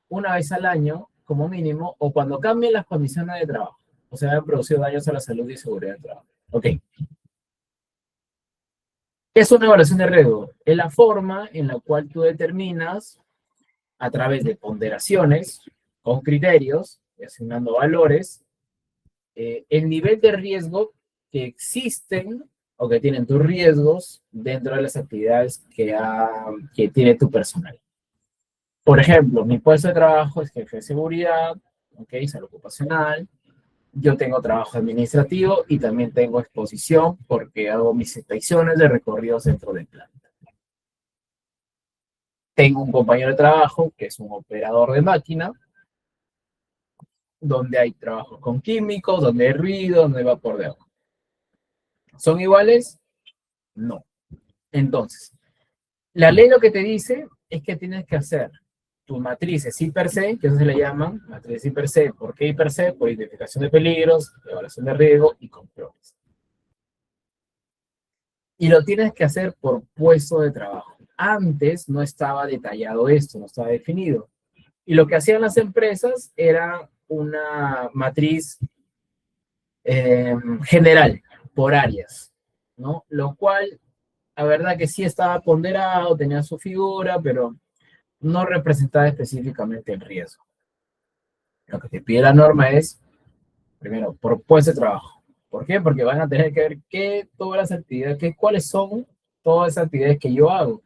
una vez al año, como mínimo, o cuando cambien las condiciones de trabajo, o sea, han producido daños a la salud y seguridad del trabajo. Ok. ¿Qué es una evaluación de riesgo? Es la forma en la cual tú determinas, a través de ponderaciones, con criterios, y asignando valores, el nivel de riesgo que existen o que tienen tus riesgos dentro de las actividades que tiene tu personal. Por ejemplo, mi puesto de trabajo es jefe de seguridad, okay, salud ocupacional. Yo tengo trabajo administrativo y también tengo exposición porque hago mis inspecciones de recorridos dentro del plan. Tengo un compañero de trabajo que es un operador de máquina, donde hay trabajos con químicos, donde hay ruido, donde hay vapor de agua. ¿Son iguales? No. Entonces, la ley lo que te dice es que tienes que hacer tus matrices I per se, que eso se le llaman matrices I per se. ¿Por qué I per se? Por identificación de peligros, evaluación de riesgo y controles. Y lo tienes que hacer por puesto de trabajo. Antes no estaba detallado esto, no estaba definido. Y lo que hacían las empresas era una matriz general, por áreas, ¿no? Lo cual, la verdad que sí estaba ponderado, tenía su figura, pero no representaba específicamente el riesgo. Lo que te pide la norma es, primero, por puesto de trabajo. ¿Por qué? Porque van a tener que ver todas las actividades, cuáles son todas esas actividades que yo hago.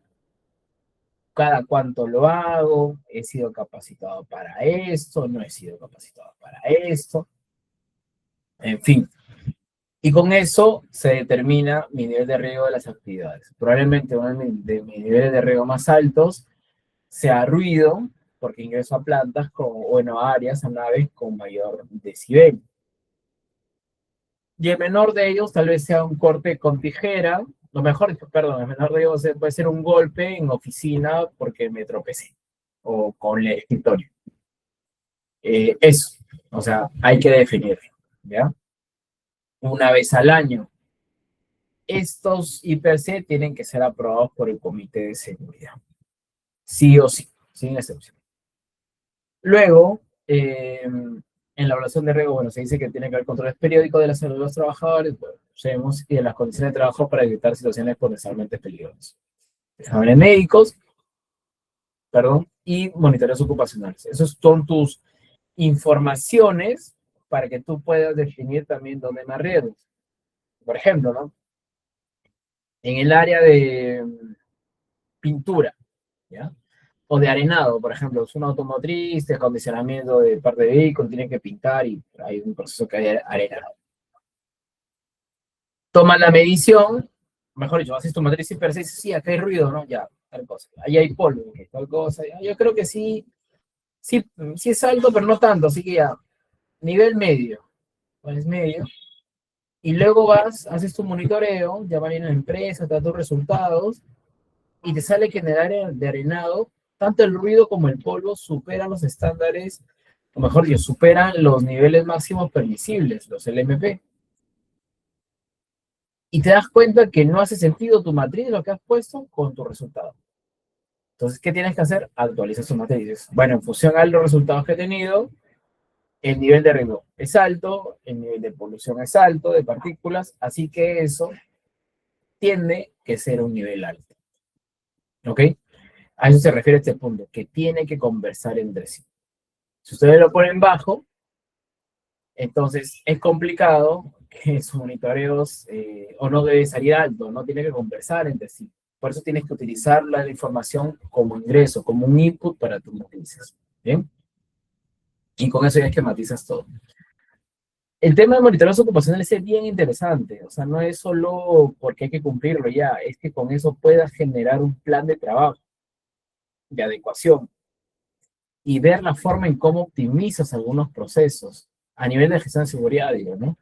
Cada cuánto lo hago, he sido capacitado para esto, no he sido capacitado para esto, en fin. Y con eso se determina mi nivel de riesgo de las actividades. Probablemente uno de mis niveles de riesgo más altos sea ruido, porque ingreso a plantas a áreas, a naves con mayor decibel. Y el menor de ellos tal vez sea un corte con tijera, el menor de ellos puede ser un golpe en oficina porque me tropecé, o con el escritorio. Eso. O sea, hay que definirlo, ¿ya? Una vez al año. Estos IPC tienen que ser aprobados por el Comité de Seguridad. Sí o sí, sin excepción. Luego, en la evaluación de riesgo, bueno, se dice que tiene que haber controles periódicos de la salud de los trabajadores, bueno, sabemos, y de las condiciones de trabajo para evitar situaciones potencialmente peligrosas. Exámenes médicos, perdón, y monitoreos ocupacionales. Esos son tus informaciones para que tú puedas definir también dónde hay más riesgos. Por ejemplo, ¿no? En el área de pintura, ¿ya? O de arenado, por ejemplo, es una automotriz, de acondicionamiento de parte de vehículo, tienen que pintar y hay un proceso que hay arenado. Toman la medición, mejor dicho, haces tu matriz y per se, sí, acá hay ruido, ¿no? Ya, tal cosa. Ahí hay polvo, tal cosa. Yo creo que sí, sí, sí es alto, pero no tanto, así que ya, nivel medio, pues medio. Y luego vas, haces tu monitoreo, ya van a ir a la empresa, te da tus resultados, y te sale que en el área de arenado, tanto el ruido como el polvo superan los estándares, o mejor dicho, superan los niveles máximos permisibles, los LMP. Y te das cuenta que no hace sentido tu matriz, lo que has puesto, con tu resultado. Entonces, ¿qué tienes que hacer? Actualizas tus matrices. Bueno, en función a los resultados que he tenido, el nivel de riesgo es alto, el nivel de polución es alto, de partículas, así que eso tiene que ser un nivel alto. ¿Ok? A eso se refiere este punto, que tiene que conversar entre sí. Si ustedes lo ponen bajo, entonces es complicado que sus monitoreos o no debe salir alto, no tiene que conversar entre sí. Por eso tienes que utilizar la información como ingreso, como un input para tus matrices. ¿Bien? Y con eso ya esquematizas todo. El tema de monitoreos ocupacionales es bien interesante. O sea, no es solo porque hay que cumplirlo ya, es que con eso puedas generar un plan de trabajo, de adecuación, y ver la forma en cómo optimizas algunos procesos a nivel de gestión de seguridad, digo, ¿no?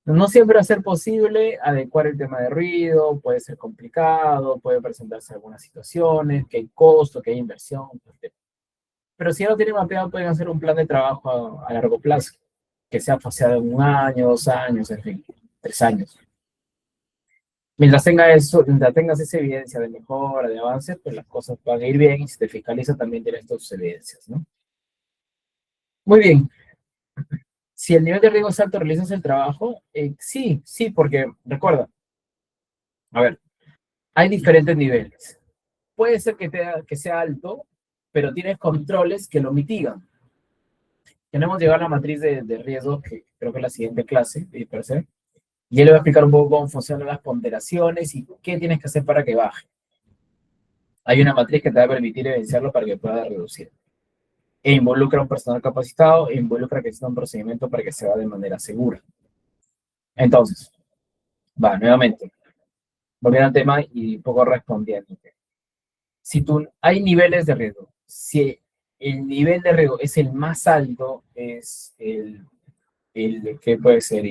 No siempre va a ser posible adecuar el tema de ruido, puede ser complicado, puede presentarse algunas situaciones, que hay costo, que hay inversión, etc. Pero si ya lo tienen mapeado, pueden hacer un plan de trabajo a largo plazo, que sea faseado en 1 año, 2 años, en fin, 3 años. Mientras tengas esa evidencia de mejora, de avance, pues las cosas van a ir bien y si te fiscaliza también tienes tus evidencias, ¿no? Muy bien. Si el nivel de riesgo es alto, ¿realizas el trabajo? Sí, sí, porque recuerda, a ver, hay diferentes niveles. Puede ser que sea alto, pero tienes controles que lo mitigan. Tenemos que llevar la matriz de riesgo, que creo que es la siguiente clase, per se, y él le va a explicar un poco cómo funcionan las ponderaciones y qué tienes que hacer para que baje. Hay una matriz que te va a permitir evidenciarlo para que pueda reducir. E involucra a un personal capacitado, e involucra que exista un procedimiento para que se haga de manera segura. Entonces, va, nuevamente, volviendo al tema y un poco respondiendo. Si hay niveles de riesgo, si el nivel de riesgo es el más alto, es el que puede ser,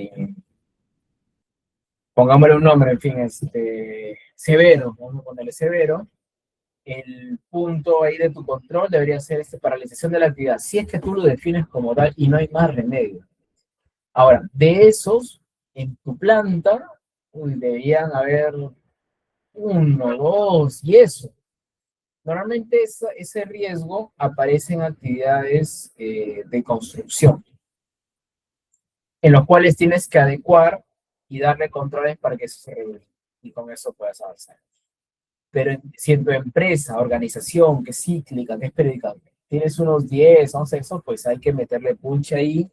pongámosle un nombre, en fin, severo, vamos a ponerle severo, el punto ahí de tu control debería ser paralización de la actividad, si es que tú lo defines como tal y no hay más remedio. Ahora, de esos, en tu planta, deberían haber uno, dos, y eso. Normalmente ese riesgo aparece en actividades de construcción, en los cuales tienes que adecuar y darle controles para que eso se regule y con eso puedas avanzar. Pero si en tu empresa, organización, que es cíclica, que es periódica, tienes unos 10, 11 esos, pues hay que meterle punch ahí,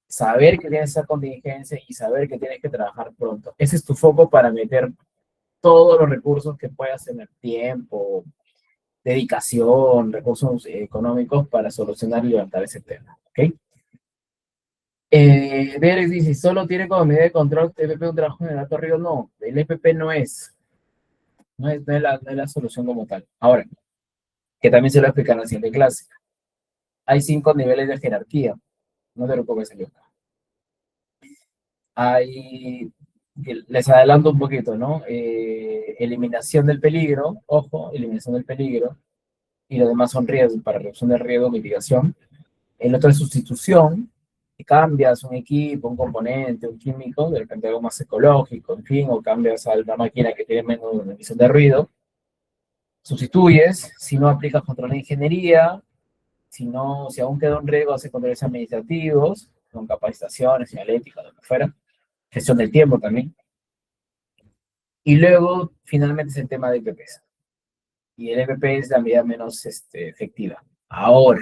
saber que tienes esa contingencia y saber que tienes que trabajar pronto. Ese es tu foco para meter todos los recursos que puedas tener, tiempo, dedicación, recursos económicos para solucionar y levantar ese tema. ¿Ok? Derek dice, solo tiene como medida de control TPP un trabajo en el Alto Río. No, el EPP no es la solución como tal. Ahora, que también se lo explica en la siguiente clase. Hay 5 niveles de jerarquía. No te preocupes, señor. Hay, les adelanto un poquito, ¿no? Eliminación del peligro, ojo, eliminación del peligro, y lo demás son riesgos para reducción de riesgo, mitigación. El otro es sustitución, cambias un equipo, un componente, un químico, de repente algo más ecológico, en fin, o cambias a una máquina que tiene menos emisión de ruido, sustituyes, si no aplicas control de ingeniería, si no, si aún queda un riesgo, hace controles administrativos, con capacitaciones, señalética, lo que fuera, gestión del tiempo también. Y luego, finalmente, es el tema de EPPs. Y el EPP es la medida menos efectiva. Ahora,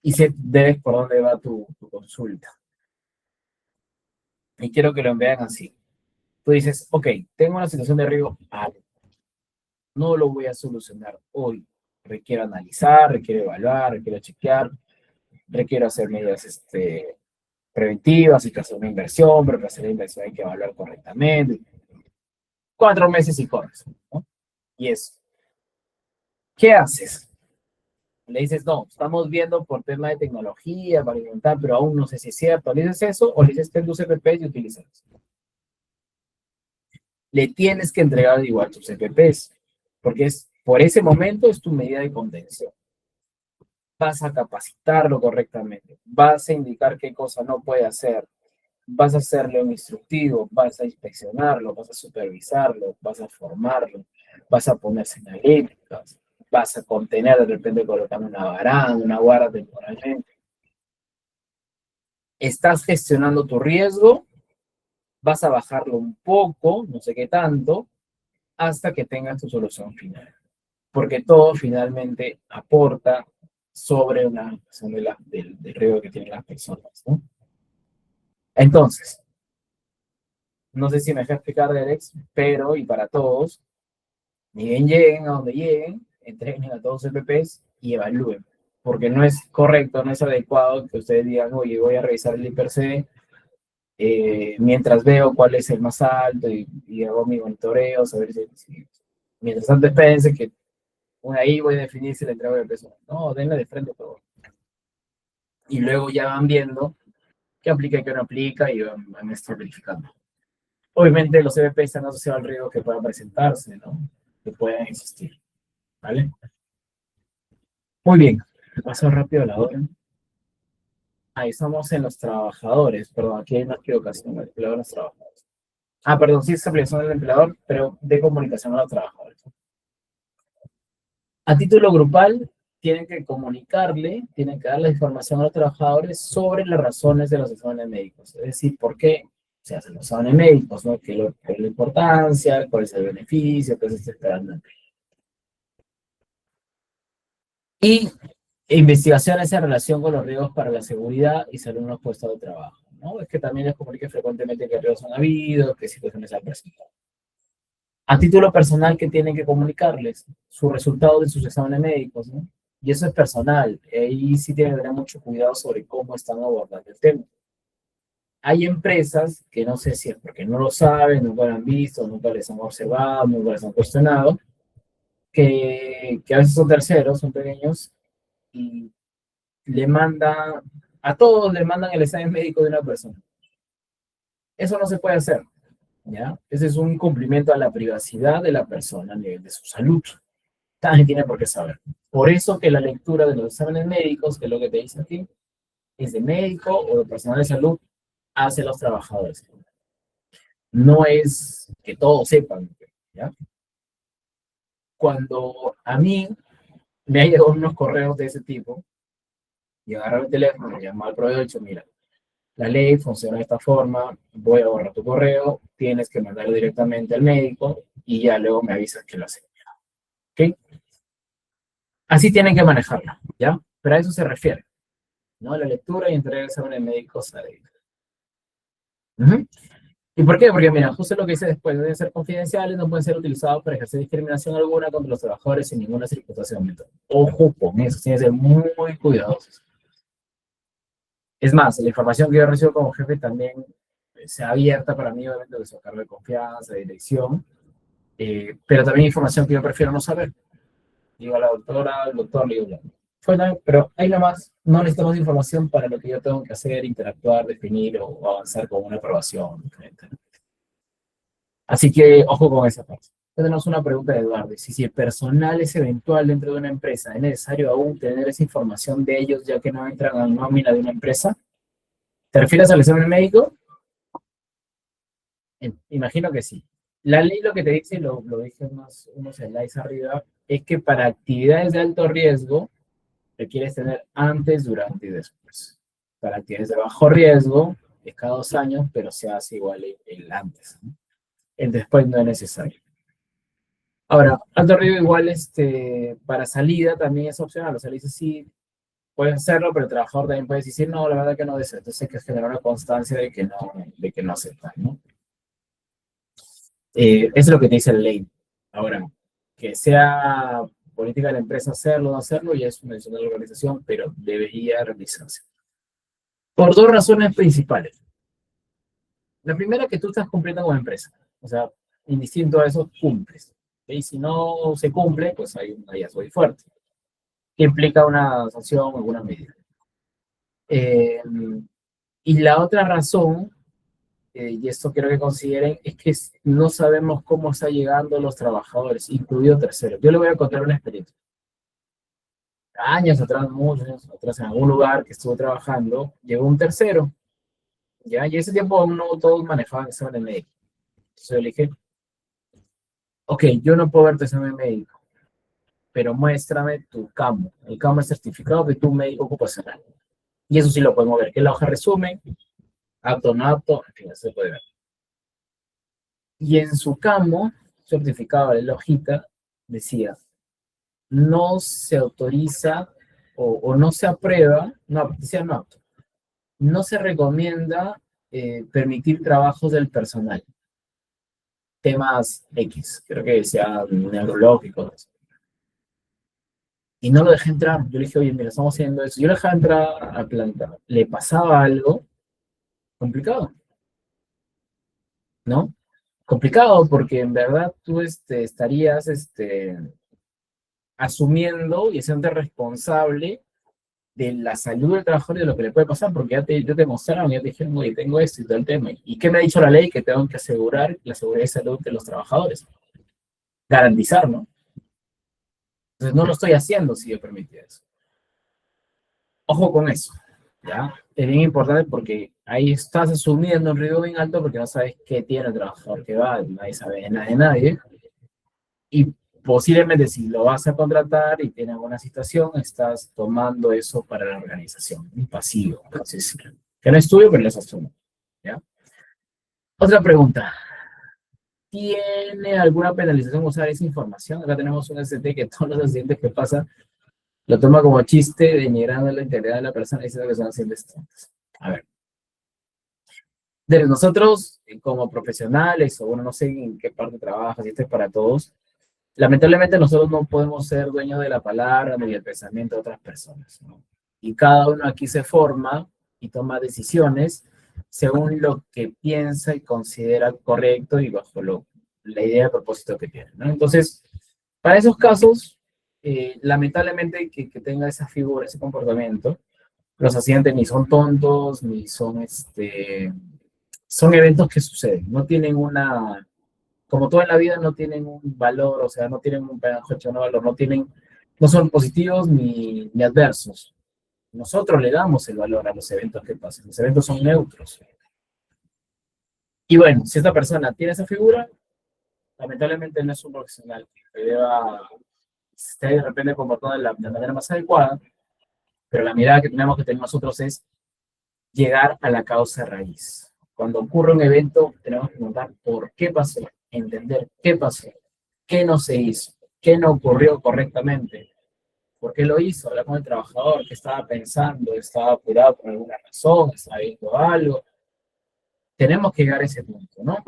y se debes por dónde va tu consulta. Y quiero que lo vean así. Tú dices, ok, tengo una situación de riesgo alto. No lo voy a solucionar hoy. Requiero analizar, requiero evaluar, requiero chequear, requiero hacer medidas preventivas, hay que hacer una inversión, pero para hacer la inversión hay que evaluar correctamente. 4 meses y corres, ¿no? Y eso. ¿Qué haces? Le dices, no, estamos viendo por tema de tecnología, para inventar, pero aún no sé si es cierto. ¿Le dices eso o le dices, ten tus EPPs y utilízalos? Le tienes que entregar igual tus EPPs, porque por ese momento es tu medida de contención. Vas a capacitarlo correctamente, vas a indicar qué cosa no puede hacer, vas a hacerle un instructivo, vas a inspeccionarlo, vas a supervisarlo, vas a formarlo, vas a poner señaléticas, vas a contener de repente colocando una baranda, una guarda temporalmente. Estás gestionando tu riesgo, vas a bajarlo un poco, no sé qué tanto, hasta que tengas tu solución final. Porque todo finalmente aporta sobre una cuestión del riesgo que tienen las personas, ¿no? Entonces, no sé si me dejé explicar, Alex, pero y para todos, ni bien lleguen a donde lleguen, entreguen a todos los EPPs y evalúen. Porque no es correcto, no es adecuado que ustedes digan, oye, voy a revisar el IPRC mientras veo cuál es el más alto y hago mi monitoreo, saber si mientras tanto espérense que ahí voy a definir si le entrego el peso. No, denle de frente todo. Y luego ya van viendo qué aplica y qué no aplica y van a estar verificando. Obviamente los EVP están asociados al riesgo que puedan presentarse, ¿no? Que puedan existir, ¿vale? Muy bien, paso rápido la hora. Ahí estamos en los trabajadores, perdón, aquí hay una equivocación, el empleador, los trabajadores. Ah, perdón, sí es aplicación del empleador, pero de comunicación a los trabajadores. A título grupal, tienen que comunicarle, tienen que darle información a los trabajadores sobre las razones de los exámenes médicos, es decir, por qué se hacen los exámenes médicos, ¿no? ¿Qué es la importancia? ¿Cuál es el beneficio? ¿Qué se está esperando? Y investigaciones en relación con los riesgos para la seguridad y salud en los puestos de trabajo, ¿no? Es que también les comunique frecuentemente qué riesgos han habido, qué situaciones han presentado. A título personal, ¿qué tienen que comunicarles? Sus resultados de sus exámenes médicos, ¿no? Y eso es personal. Ahí sí tienen que tener mucho cuidado sobre cómo están abordando el tema. Hay empresas que no sé si es porque no lo saben, nunca lo han visto, nunca les han observado, nunca les han cuestionado, que a veces son terceros, son pequeños, y le manda, a todos le mandan el examen médico de una persona. Eso no se puede hacer, ¿ya? Ese es un incumplimiento a la privacidad de la persona, de su salud. Nadie tiene por qué saber. Por eso que la lectura de los exámenes médicos, que es lo que te dice aquí, es de médico o de personal de salud hacia los trabajadores. No es que todos sepan, ¿ya? Cuando a mí me han llegado unos correos de ese tipo, y agarro el teléfono, llamo al proveedor y dicho, mira, la ley funciona de esta forma, voy a borrar tu correo, tienes que mandarlo directamente al médico y ya luego me avisas que lo has enviado. ¿Ok? Así tienen que manejarlo, ¿ya? Pero a eso se refiere, ¿no? La lectura y entrega de exámenes médicos a la ¿Y por qué? Porque, mira, justo lo que dice después, deben ser confidenciales, no pueden ser utilizados para ejercer discriminación alguna contra los trabajadores sin ninguna circunstancia de aumento. Ojo con eso, tienen que ser muy, muy cuidadosos. Es más, la información que yo recibo como jefe también sea abierta para mí, obviamente, de su cargo de confianza, de dirección, pero también información que yo prefiero no saber. Digo a la doctora, al doctor, le digo, bueno, pero ahí nomás, no necesitamos información para lo que yo tengo que hacer, interactuar, definir o avanzar con una aprobación. Así que, ojo con esa parte. Tenemos una pregunta de Eduardo. Si el personal es eventual dentro de una empresa, ¿es necesario aún tener esa información de ellos ya que no entran a la nómina de una empresa? ¿Te refieres al examen médico? Imagino que sí. La ley lo que te dice, lo dije unos slides arriba, es que para actividades de alto riesgo requieres tener antes, durante y después. Para actividades de bajo riesgo es cada 2 años, pero se hace igual el antes, ¿no? El después no es necesario. Ahora, alto riesgo igual para salida también es opcional. O sea, le dices sí, puedes hacerlo, pero el trabajador también puede decir no, la verdad que no deseo. Entonces hay que generar una constancia de que no aceptan, ¿no? Eso es lo que te dice la ley. Ahora, que sea política de la empresa hacerlo o no hacerlo, ya es una decisión de la organización, pero debería realizarse. Por dos razones principales. La primera, que tú estás cumpliendo como empresa. O sea, indistinto a eso, cumples. Y si no se cumple, pues hay un hallazgo muy fuerte, que implica una sanción o alguna medida. Y la otra razón, y esto quiero que consideren, es que no sabemos cómo están llegando los trabajadores, incluido terceros. Yo les voy a contar una experiencia. Años atrás, muchos años atrás, en algún lugar que estuve trabajando, llegó un tercero, ¿ya? Y ese tiempo aún no todos manejaban examen médico. Entonces yo le dije, ok, yo no puedo ver tu examen médico, pero muéstrame tu CAMO. El CAMO es certificado de tu médico ocupacional. Y eso sí lo podemos ver, que es la hoja resumen, apto, no apto, en fin, eso se puede ver. Y en su CAMO, certificado de la hojita, decía, no se autoriza o no se aprueba, no, decía no apto, no se recomienda permitir trabajos del personal. Temas X, creo que sean neurológicos. Y no lo dejé entrar. Yo le dije, oye, mira, estamos haciendo eso. Yo lo dejé entrar a planta. ¿Le pasaba algo? Complicado, ¿no? Complicado porque en verdad tú estarías asumiendo y siendo responsable de la salud del trabajador y de lo que le puede pasar, porque ya te mostraron, ya te dijeron, oye, tengo esto y todo el tema. ¿Y qué me ha dicho la ley? Que tengo que asegurar la seguridad y salud de los trabajadores. Garantizar, ¿no? Entonces no lo estoy haciendo si yo permití eso. Ojo con eso, ¿ya? Es bien importante porque ahí estás asumiendo un riesgo bien alto porque no sabes qué tiene el trabajador que va, nadie sabe de nada de nadie. Y posiblemente si lo vas a contratar y tiene alguna situación, estás tomando eso para la organización, un pasivo, así decirlo. Que no es tuyo, pero lo estás tomando, ¿ya? Otra pregunta. ¿Tiene alguna penalización usar esa información? Acá tenemos un ST que todos los accidentes que pasan lo toma como chiste, denigrando la integridad de la persona y diciendo que son accidentes tontos. A ver. De nosotros, como profesionales, o bueno, no sé en qué parte trabajas, y esto es para todos, lamentablemente nosotros no podemos ser dueños de la palabra ni del pensamiento de otras personas, ¿no? Y cada uno aquí se forma y toma decisiones según lo que piensa y considera correcto y bajo la idea de propósito que tiene, ¿no? Entonces, para esos casos, lamentablemente que tenga esa figura, ese comportamiento, los accidentes ni son tontos, ni son, son eventos que suceden, no tienen como todo en la vida, no tienen un valor, o sea, no tienen un pedazo de valor, no son positivos ni adversos. Nosotros le damos el valor a los eventos que pasan, los eventos son neutros. Y bueno, si esta persona tiene esa figura, lamentablemente no es un profesional que deba estar de repente comportado de la manera más adecuada, pero la mirada que tenemos que tener nosotros es llegar a la causa raíz. Cuando ocurre un evento, tenemos que preguntar por qué pasó, entender qué pasó, qué no se hizo, qué no ocurrió correctamente, por qué lo hizo, hablar con el trabajador, qué estaba pensando, estaba apurado por alguna razón, estaba viendo algo. Tenemos que llegar a ese punto, ¿no?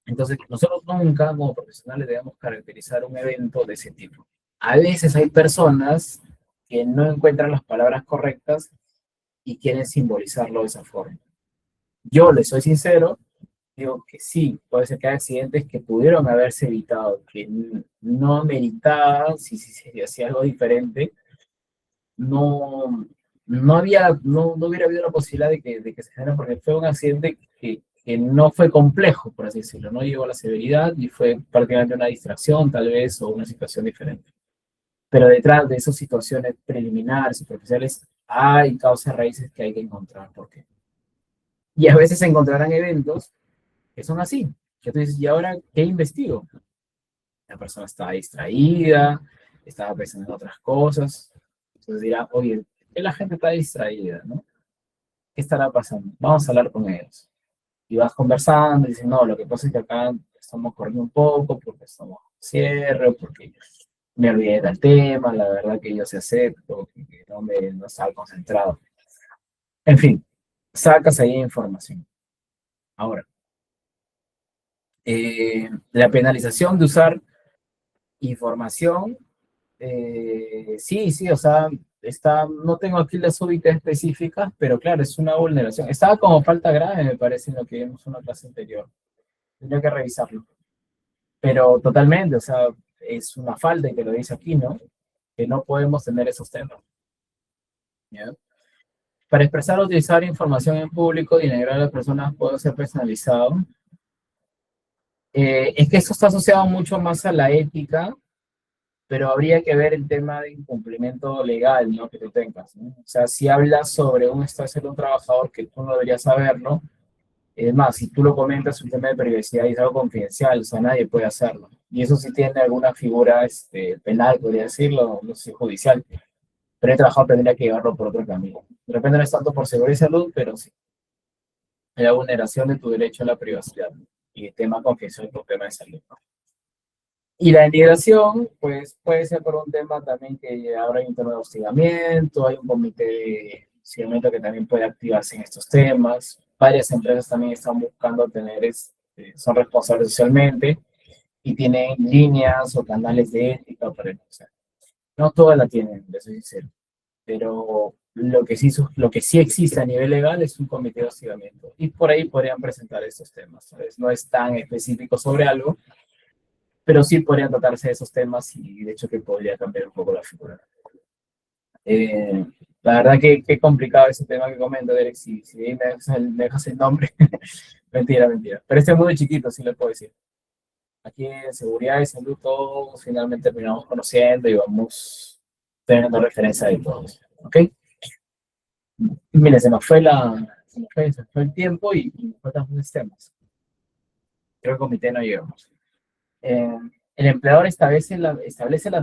Entonces, nosotros nunca, como profesionales, debemos caracterizar un evento de ese tipo. A veces hay personas que no encuentran las palabras correctas y quieren simbolizarlo de esa forma. Yo les soy sincero, digo que sí, puede ser que hay accidentes que pudieron haberse evitado, que no meritaban, si se hacía algo diferente, no, no hubiera habido la posibilidad de que se genere, porque fue un accidente que no fue complejo, por así decirlo, no llegó a la severidad y fue prácticamente una distracción tal vez o una situación diferente. Pero detrás de esas situaciones preliminares, superficiales, hay causas raíces que hay que encontrar. ¿Por qué? Y a veces se encontrarán eventos que son así, que tú dices, ¿y ahora qué investigo? La persona estaba distraída, estaba pensando en otras cosas. Entonces dirá, oye, ¿por qué la gente está distraída, no? ¿Qué estará pasando? Vamos a hablar con ellos. Y vas conversando y dices, no, lo que pasa es que acá estamos corriendo un poco porque estamos en cierre, porque me olvidé del tema, la verdad que yo se acepto, que no estaba concentrado. En fin, sacas ahí información. Ahora, la penalización de usar información, sí, sí, o sea, no tengo aquí las súbitas específicas, pero claro, es una vulneración. Estaba como falta grave, me parece, en lo que vimos en una clase anterior. Tendría que revisarlo. Pero totalmente, o sea, es una falta y te lo dice aquí, ¿no? Que no podemos tener esos temas. ¿Ya? Para expresar o utilizar información en público y denigrar a las personas puede ser personalizado. Es que esto está asociado mucho más a la ética, pero habría que ver el tema de incumplimiento legal, ¿no? Que tú tengas, ¿no? O sea, si hablas sobre un estado de un trabajador que tú no deberías saberlo, es más, si tú lo comentas, es un tema de privacidad y es algo confidencial, o sea, nadie puede hacerlo. Y eso sí tiene alguna figura penal, podría decirlo, no sé, judicial, pero el trabajador tendría que llevarlo por otro camino. De repente no es tanto por seguridad y salud, pero sí, es la vulneración de tu derecho a la privacidad y el tema confidencial por tema de salud, ¿no? Y la denigración, pues puede ser por un tema también que ahora hay un tema de hostigamiento, hay un comité de hostigamiento que también puede activarse en estos temas. Varias empresas también están buscando tener, son responsables socialmente y tienen líneas o canales de ética para denunciar. No todas la tienen, de soy sincero, pero lo que sí existe a nivel legal es un comité de hostigamiento y por ahí podrían presentar estos temas, ¿sabes? No es tan específico sobre algo, pero sí podrían tratarse de esos temas y de hecho que podría cambiar un poco la figura. Eh, la verdad que qué complicado ese tema que comento, Derek, si me dejas el nombre. Mentira, mentira. Pero este es muy chiquito, sí le puedo decir. Aquí en seguridad y salud todos finalmente terminamos conociendo y vamos teniendo referencia de todos. ¿Ok? Y mire, se fue el tiempo y nos faltan muchos temas. Creo que el comité no llegamos. Eh, el empleador establece las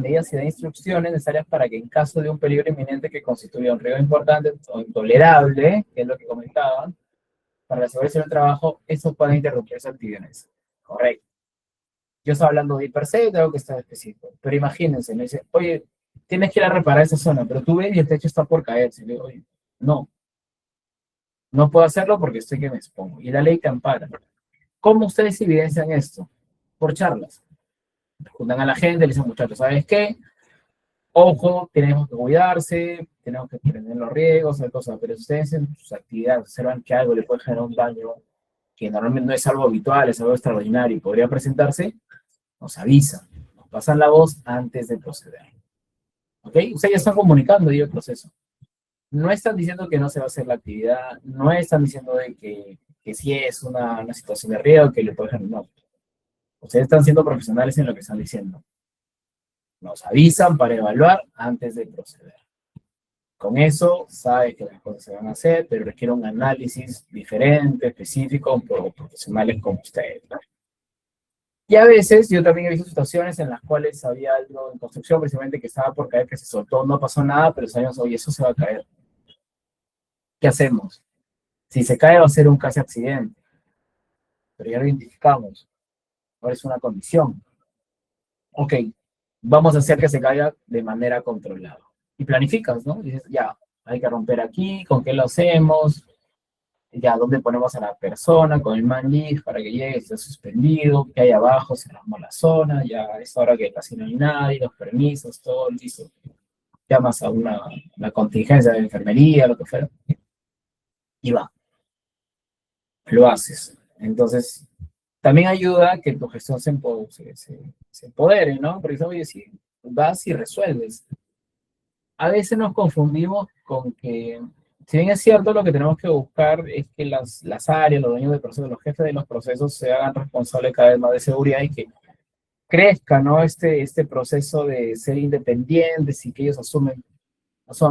medidas y da instrucciones necesarias para que en caso de un peligro inminente que constituya un riesgo importante o intolerable, que es lo que comentaban, para la seguridad del trabajo, eso puede interrumpir sus actividades. Correcto. Yo estoy hablando de per se, de algo que está específico. Pero imagínense, me dice, oye, tienes que ir a reparar esa zona, pero tú ves y el techo está por caerse. Le digo, oye, no, no puedo hacerlo porque estoy que me expongo. Y la ley te ampara. ¿Cómo ustedes evidencian esto? Por charlas. Juntan a la gente, le dicen, muchachos, ¿sabes qué? Ojo, tenemos que cuidarse, tenemos que prevenir los riesgos, cosas, pero si ustedes en sus actividades observan que algo le puede generar un daño que normalmente no es algo habitual, es algo extraordinario y podría presentarse, nos avisan, nos pasan la voz antes de proceder. ¿Ok? Ustedes ya están comunicando y el proceso. No están diciendo que no se va a hacer la actividad, no están diciendo de que sí es una situación de riesgo, que le puede generar, no. Ustedes están siendo profesionales en lo que están diciendo. Nos avisan para evaluar antes de proceder. Con eso sabe que las cosas se van a hacer, pero requiere un análisis diferente, específico, por profesionales como ustedes, ¿no? Y a veces yo también he visto situaciones en las cuales había algo en construcción, precisamente que estaba por caer, que se soltó, no pasó nada, pero sabíamos, oye, eso se va a caer. ¿Qué hacemos? Si se cae va a ser un casi accidente, pero ya lo identificamos. Ahora es una condición. Ok, vamos a hacer que se caiga de manera controlada. Y planificas, ¿no? Dices, ya, hay que romper aquí, ¿con qué lo hacemos? Ya, ¿dónde ponemos a la persona con el man lift para que llegue, esté suspendido? ¿Qué hay abajo? Cerramos la zona, ya es hora que casi no hay nadie, los permisos, todo listo. Llamas a una contingencia de enfermería, lo que fuera, y va, lo haces. Entonces, también ayuda a que tu gestión se empodere, ¿no? Porque, oye, si vas y resuelves. A veces nos confundimos con que, si bien es cierto, lo que tenemos que buscar es que las áreas, los dueños de procesos, los jefes de los procesos se hagan responsables cada vez más de seguridad y que crezca, ¿no? Este proceso de ser independientes y que ellos asumen,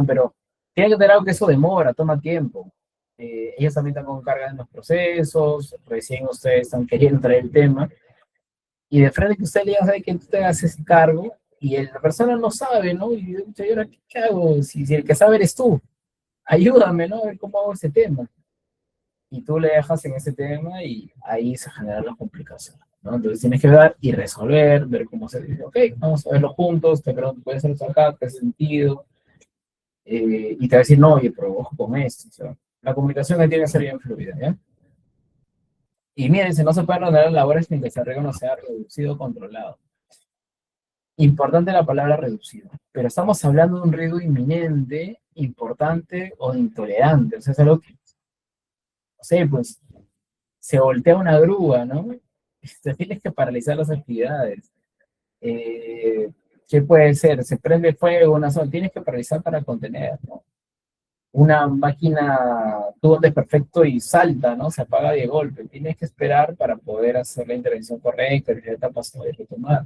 pero tiene que tener algo que eso demora, toma tiempo. Ellos también están con carga en los procesos, recién ustedes están queriendo traer el tema, y de frente que usted le diga, sabe que tú te hagas ese cargo, y la persona no sabe, ¿no? Y yo, ¿ahora qué hago? Si el que sabe eres tú, ayúdame, ¿no? A ver cómo hago ese tema. Y tú le dejas en ese tema y ahí se generan las complicaciones, ¿no? Entonces tienes que dar y resolver, ver cómo se dice, ok, vamos a verlo juntos, te pregunto, ¿puede ser esto acá? ¿Qué sentido? Y te va a decir, no, oye, pero ojo con esto. O sea, la comunicación ahí tiene que ser bien fluida, ¿ya? Y mira, dice, no se pueden ordenar labores sin que ese riesgo no sea reducido o controlado. Importante la palabra reducido, pero estamos hablando de un riesgo inminente, importante o intolerante. O sea, es algo que, no sé, pues, se voltea una grúa, ¿no? Te tienes que paralizar las actividades. Eh, ¿Qué puede ser? Se prende fuego, una zona, tienes que paralizar para contener, ¿no? Una máquina, tuvo un desperfecto y salta, ¿no? Se apaga de golpe. Tienes que esperar para poder hacer la intervención correcta, y ya pasó de retomar.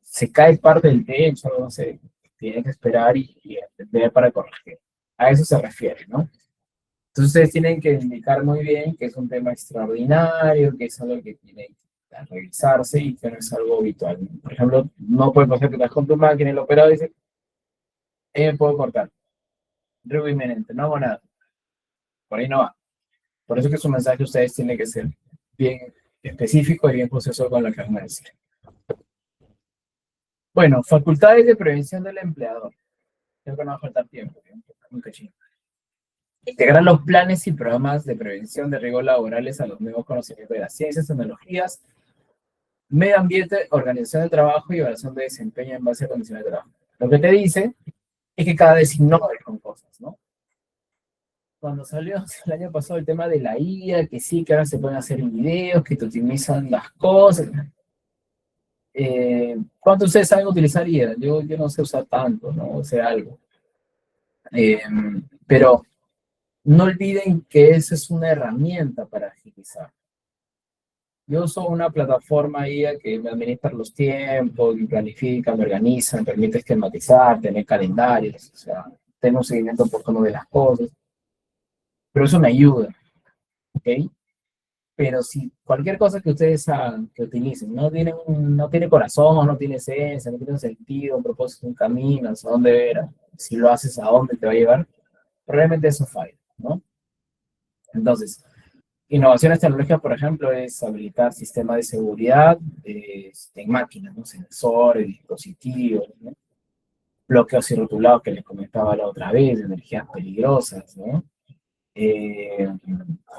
Se cae parte del techo, no sé, tienes que esperar y entender para corregir. A eso se refiere, ¿no? Entonces ustedes tienen que indicar muy bien que es un tema extraordinario, que es algo que tiene que revisarse y que no es algo habitual. Por ejemplo, no puede pasar que estás con tu máquina y el operador dice, me puedo cortar, riesgo inminente, no hago nada. Por ahí no va. Por eso que su mensaje ustedes tiene que ser bien específico y bien proceso con lo que van a decir. Bueno, facultades de prevención del empleador. Creo que no va a faltar tiempo, un cachín. Integrar los planes y programas de prevención de riesgos laborales a los nuevos conocimientos de las ciencias, tecnologías, medio ambiente, organización del trabajo y evaluación de desempeño en base a condiciones de trabajo. Lo que te dice es que cada vez innove con cosas, ¿no? Cuando salió el año pasado el tema de la IA, que sí, que ahora se pueden hacer videos, que te optimizan las cosas. ¿Cuántos de ustedes saben utilizar IA? Yo no sé usar tanto, ¿no? O sea, algo. Eh, pero no olviden que esa es una herramienta para agilizar. Yo uso una plataforma IA que me administra los tiempos, me planifica, me organiza, me permite esquematizar, tener calendarios, o sea, tengo un seguimiento oportuno de las cosas. Pero eso me ayuda, ¿ok? Pero si cualquier cosa que ustedes hagan, que utilicen, no tiene corazón, no tiene esencia, no tiene un sentido, un propósito, un camino, hacia dónde ver, si lo haces, a dónde te va a llevar, probablemente eso falla, ¿no? Entonces, innovaciones tecnológicas, por ejemplo, es habilitar sistemas de seguridad en máquinas, ¿no? Sensores, dispositivos, ¿no? Bloqueos y rotulados que les comentaba la otra vez, energías peligrosas, ¿no? Eh,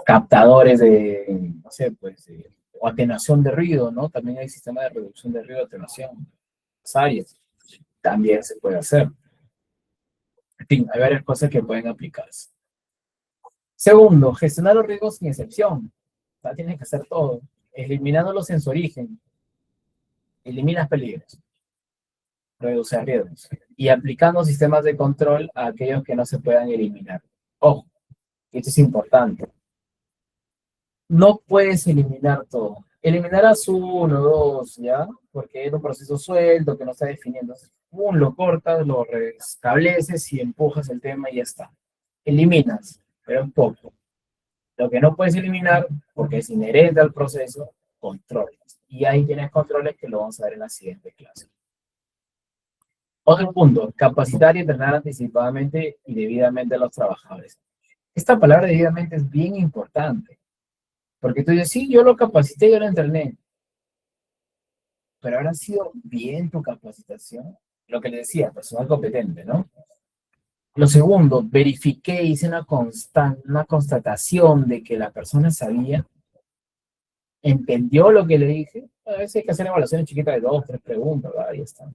Captadores de, no sé, pues, o atenuación de ruido, ¿no? También hay sistemas de reducción de ruido, atenuación, las áreas, también se puede hacer. En fin, hay varias cosas que pueden aplicarse. Segundo, gestionar los riesgos sin excepción. O sea, tienes que hacer todo, eliminándolos en su origen. Eliminas peligros, reduce riesgos. Y aplicando sistemas de control a aquellos que no se puedan eliminar. Ojo, esto es importante. No puedes eliminar todo. Eliminarás uno, dos, ¿ya? Porque es un proceso suelto que no está definiendo. Lo cortas, lo restableces y empujas el tema y ya está. Eliminas, pero un poco. Lo que no puedes eliminar, porque es inherente al proceso, controles. Y ahí tienes controles que lo vamos a ver en la siguiente clase. Otro punto, capacitar y entrenar anticipadamente y debidamente a los trabajadores. Esta palabra debidamente es bien importante, porque tú dices, sí, yo lo capacité, yo lo entrené, pero habrá sido bien tu capacitación. Lo que le decía, personal competente, ¿no? Lo segundo, verifiqué, hice una constatación de que la persona sabía, entendió lo que le dije. A veces hay que hacer evaluaciones chiquitas de 2, 3 preguntas, ¿verdad? Ahí está.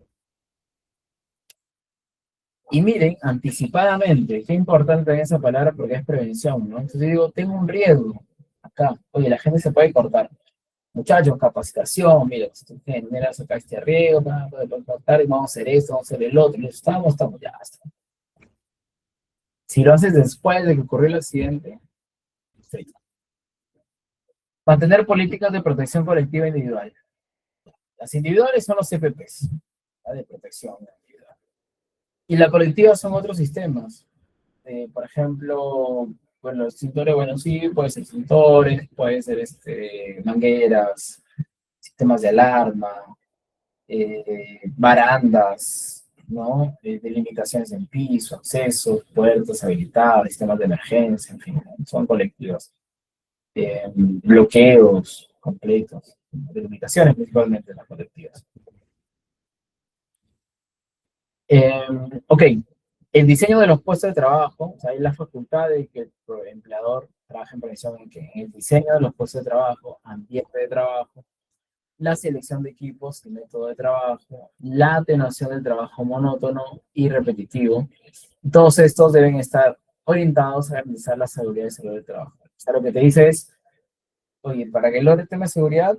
Y miren, anticipadamente, qué importante es esa palabra porque es prevención, ¿no? Entonces digo, tengo un riesgo acá. Oye, la gente se puede cortar. Muchachos, capacitación, mira, si tú generas acá este riesgo, podemos cortar y vamos a hacer esto, vamos a hacer el otro. Y estamos, ya está. Si lo haces después de que ocurrió el accidente, sí. Mantener políticas de protección colectiva individual. Las individuales son los CPPs, ¿vale? De protección individual. Y la colectiva son otros sistemas. Por ejemplo, bueno, los extintores, bueno, sí, puede ser extintores, puede ser mangueras, sistemas de alarma, barandas, ¿no? Delimitaciones en piso, accesos, puertas habilitadas, sistemas de emergencia, en fin, ¿no? Son colectivos. Bloqueos completos, delimitaciones principalmente en las colectivas. Ok, el diseño de los puestos de trabajo, o sea, hay la facultad de que el empleador trabaje en prevención en el diseño de los puestos de trabajo, ambiente de trabajo, la selección de equipos y método de trabajo, la atenuación del trabajo monótono y repetitivo. Todos estos deben estar orientados a garantizar la seguridad y salud del trabajo. O sea, lo que te dice es, oye, para que logres el tema de seguridad,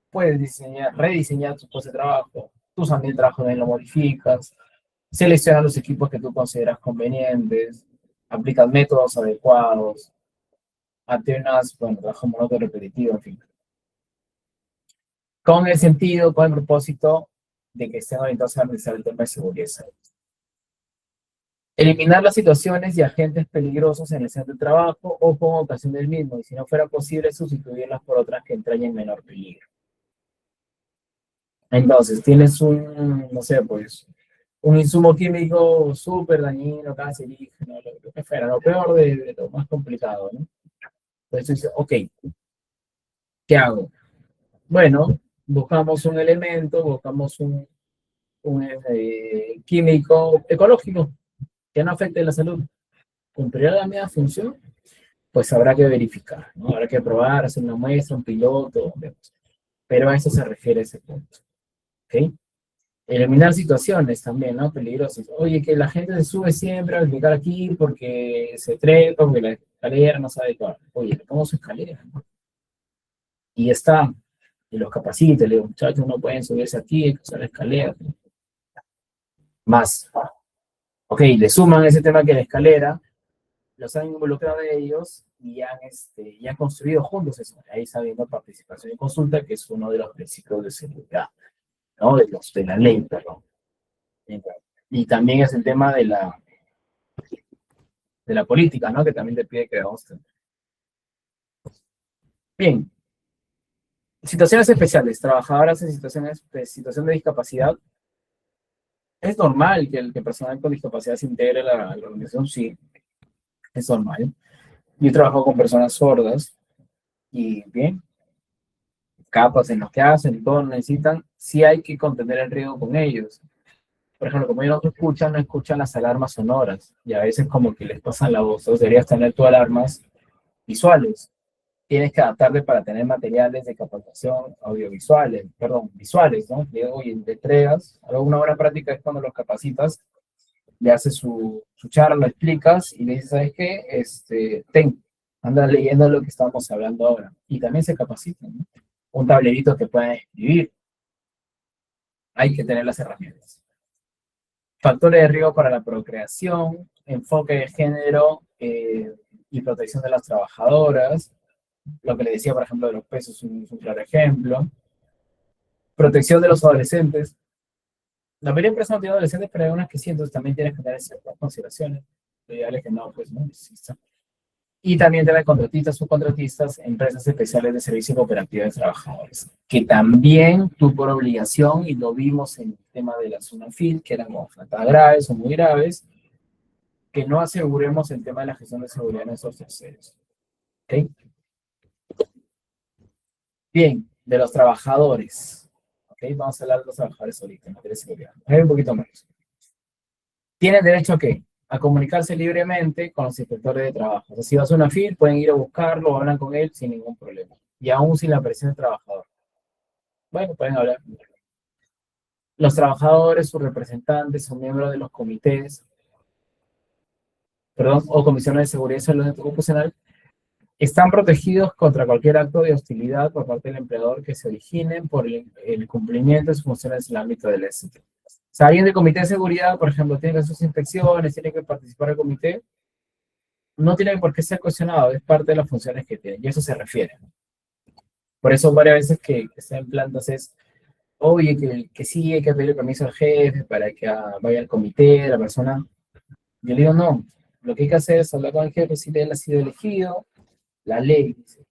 puedes diseñar, rediseñar tus puestos de trabajo, tus ambientes de trabajo también lo modificas, selecciona los equipos que tú consideras convenientes, aplicas métodos adecuados, alternas, bueno, trabajo monótono repetitivo, en fin. Con el sentido, con el propósito de que estén orientados a realizar el tema de seguridad. Eliminar las situaciones y agentes peligrosos en el centro de trabajo o con ocasión del mismo, y si no fuera posible, sustituirlas por otras que entrañen menor peligro. Entonces, tienes no sé, pues, un insumo químico súper dañino, cancerígeno, lo que fuera, lo peor de lo más complicado, ¿no? Entonces dice, ok, ¿qué hago? Bueno, buscamos un elemento, buscamos un químico ecológico que no afecte la salud. ¿Cumplirá la misma función? Pues habrá que verificar, ¿no? Habrá que probar, hacer una muestra, un piloto, vemos. Pero a eso se refiere ese punto, ¿ok? Eliminar situaciones también, ¿no? Peligrosas. Oye, que la gente se sube siempre a verificar aquí porque se trepa, porque la escalera no sabe cuál. Oye, le pongo su escalera, ¿no? Y está, y los capacita, le digo, muchachos, no pueden subirse aquí, hay que usar la escalera. Más, ok, le suman ese tema que la escalera, los han involucrado ellos y han construido juntos eso. Ahí está viendo participación y consulta, que es uno de los principios de seguridad, ¿no? De la ley, perdón. Y también es el tema de la política, ¿no? Que también te pide que hagamos. Bien, situaciones especiales, trabajadoras en situación de discapacidad. Es normal que el personal con discapacidad se integre a la organización, sí, es normal. Yo trabajo con personas sordas y bien, capas en lo que hacen y todo necesitan, sí hay que contener el riesgo con ellos. Por ejemplo, como ellos no escuchan las alarmas sonoras y a veces como que les pasan la voz. Entonces deberías tener tus alarmas visuales. Tienes que adaptarte para tener materiales de capacitación audiovisuales, perdón, visuales, ¿no? Oye, de entregas, una buena práctica es cuando los capacitas, le haces su charla, lo explicas y le dices, ¿sabes qué? Anda leyendo lo que estamos hablando ahora. Y también se capacitan, ¿no? Un tablerito que puedan escribir. Hay que tener las herramientas. Factores de riesgo para la procreación, enfoque de género y protección de las trabajadoras. Lo que le decía, por ejemplo, de los pesos es un claro ejemplo. Protección de los adolescentes. La mayoría de empresas no tienen adolescentes, pero hay unas que sí, entonces también tienes que tener ciertas consideraciones. Lo ideal es que no, pues no exista. Y también tener contratistas, subcontratistas, empresas especiales de servicio cooperativa de trabajadores, que también tú por obligación, y lo vimos en el tema de la SUNAFIL, que eran faltas graves o muy graves, que no aseguremos el tema de la gestión de seguridad en esos terceros. ¿Ok? Bien, de los trabajadores. ¿Ok? Vamos a hablar de los trabajadores ahorita en materia de seguridad. Un poquito más. ¿Tienen derecho a qué? A comunicarse libremente con los inspectores de trabajo. O sea, si vas a una FIL, pueden ir a buscarlo o hablan con él sin ningún problema. Y aún sin la presión del trabajador. Bueno, pueden hablar. Los trabajadores, sus representantes, son miembros de los comités, perdón, o comisiones de seguridad y salud ocupacional, están protegidos contra cualquier acto de hostilidad por parte del empleador que se origine por el cumplimiento de sus funciones en el ámbito del éxito. O sea, alguien del comité de seguridad, por ejemplo, tiene que hacer sus inspecciones, tiene que participar del comité, no tiene por qué ser cuestionado, es parte de las funciones que tiene, y eso se refiere. Por eso varias veces que se en plantas es, oye, que sí hay que pedir permiso al jefe para que vaya al comité, la persona. Yo le digo, no, lo que hay que hacer es hablar con el jefe si él ha sido elegido, la ley dice,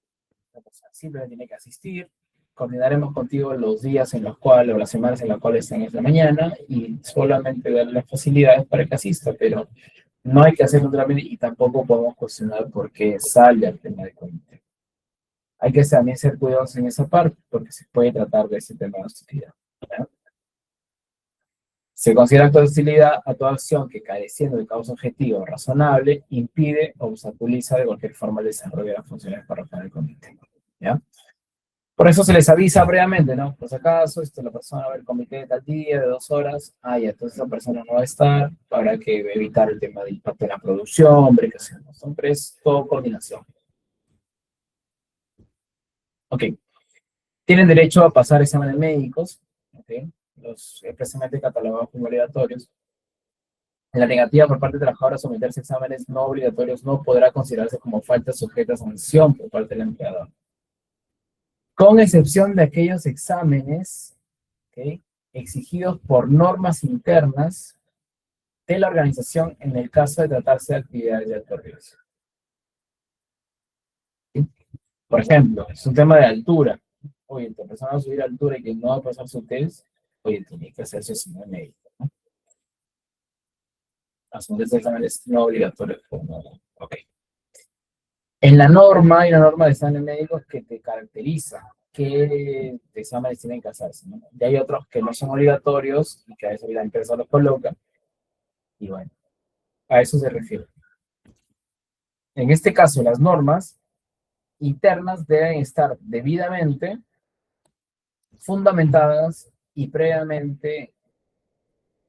la persona simplemente tiene que asistir, coordinaremos contigo los días en los cuales, o las semanas en las cuales estén en la mañana, y solamente darle las facilidades para que asista, pero no hay que hacer un trámite y tampoco podemos cuestionar por qué sale al tema de comité. Hay que también ser cuidadosos en esa parte, porque se puede tratar de ese tema de hostilidad. ¿Ya? Se considera acto de hostilidad a toda acción que, careciendo de causa objetiva o razonable, impide o obstaculiza de cualquier forma el desarrollo de las funciones parroquiales del comité. ¿Ya? Por eso se les avisa previamente, ¿no? Por si acaso, la persona va al comité de tal día, de 2 horas, ya, entonces esa persona no va a estar, habrá que evitar el tema del impacto en la producción, verificación, ¿no? Siempre es todo coordinación. Ok. Tienen derecho a pasar exámenes médicos, ¿ok? Los expresamente catalogados como obligatorios. En la negativa por parte del trabajador a someterse a exámenes no obligatorios no podrá considerarse como falta sujeta a sanción por parte del empleador. Con excepción de aquellos exámenes, ¿ok?, exigidos por normas internas de la organización en el caso de tratarse de actividades de alto riesgo. ¿Sí? Por ejemplo, es un tema de altura. Oye, la persona va a subir a altura y que no va a pasar su test, oye, tiene que hacerse examen médico, ¿no? Asunto de exámenes no obligatorios. Ok. En la norma hay una norma de exámenes médicos que te caracteriza qué exámenes tienen que hacerse, ¿no? Y hay otros que no son obligatorios y que a veces la empresa los coloca. Y bueno, a eso se refiere. En este caso, las normas internas deben estar debidamente fundamentadas y previamente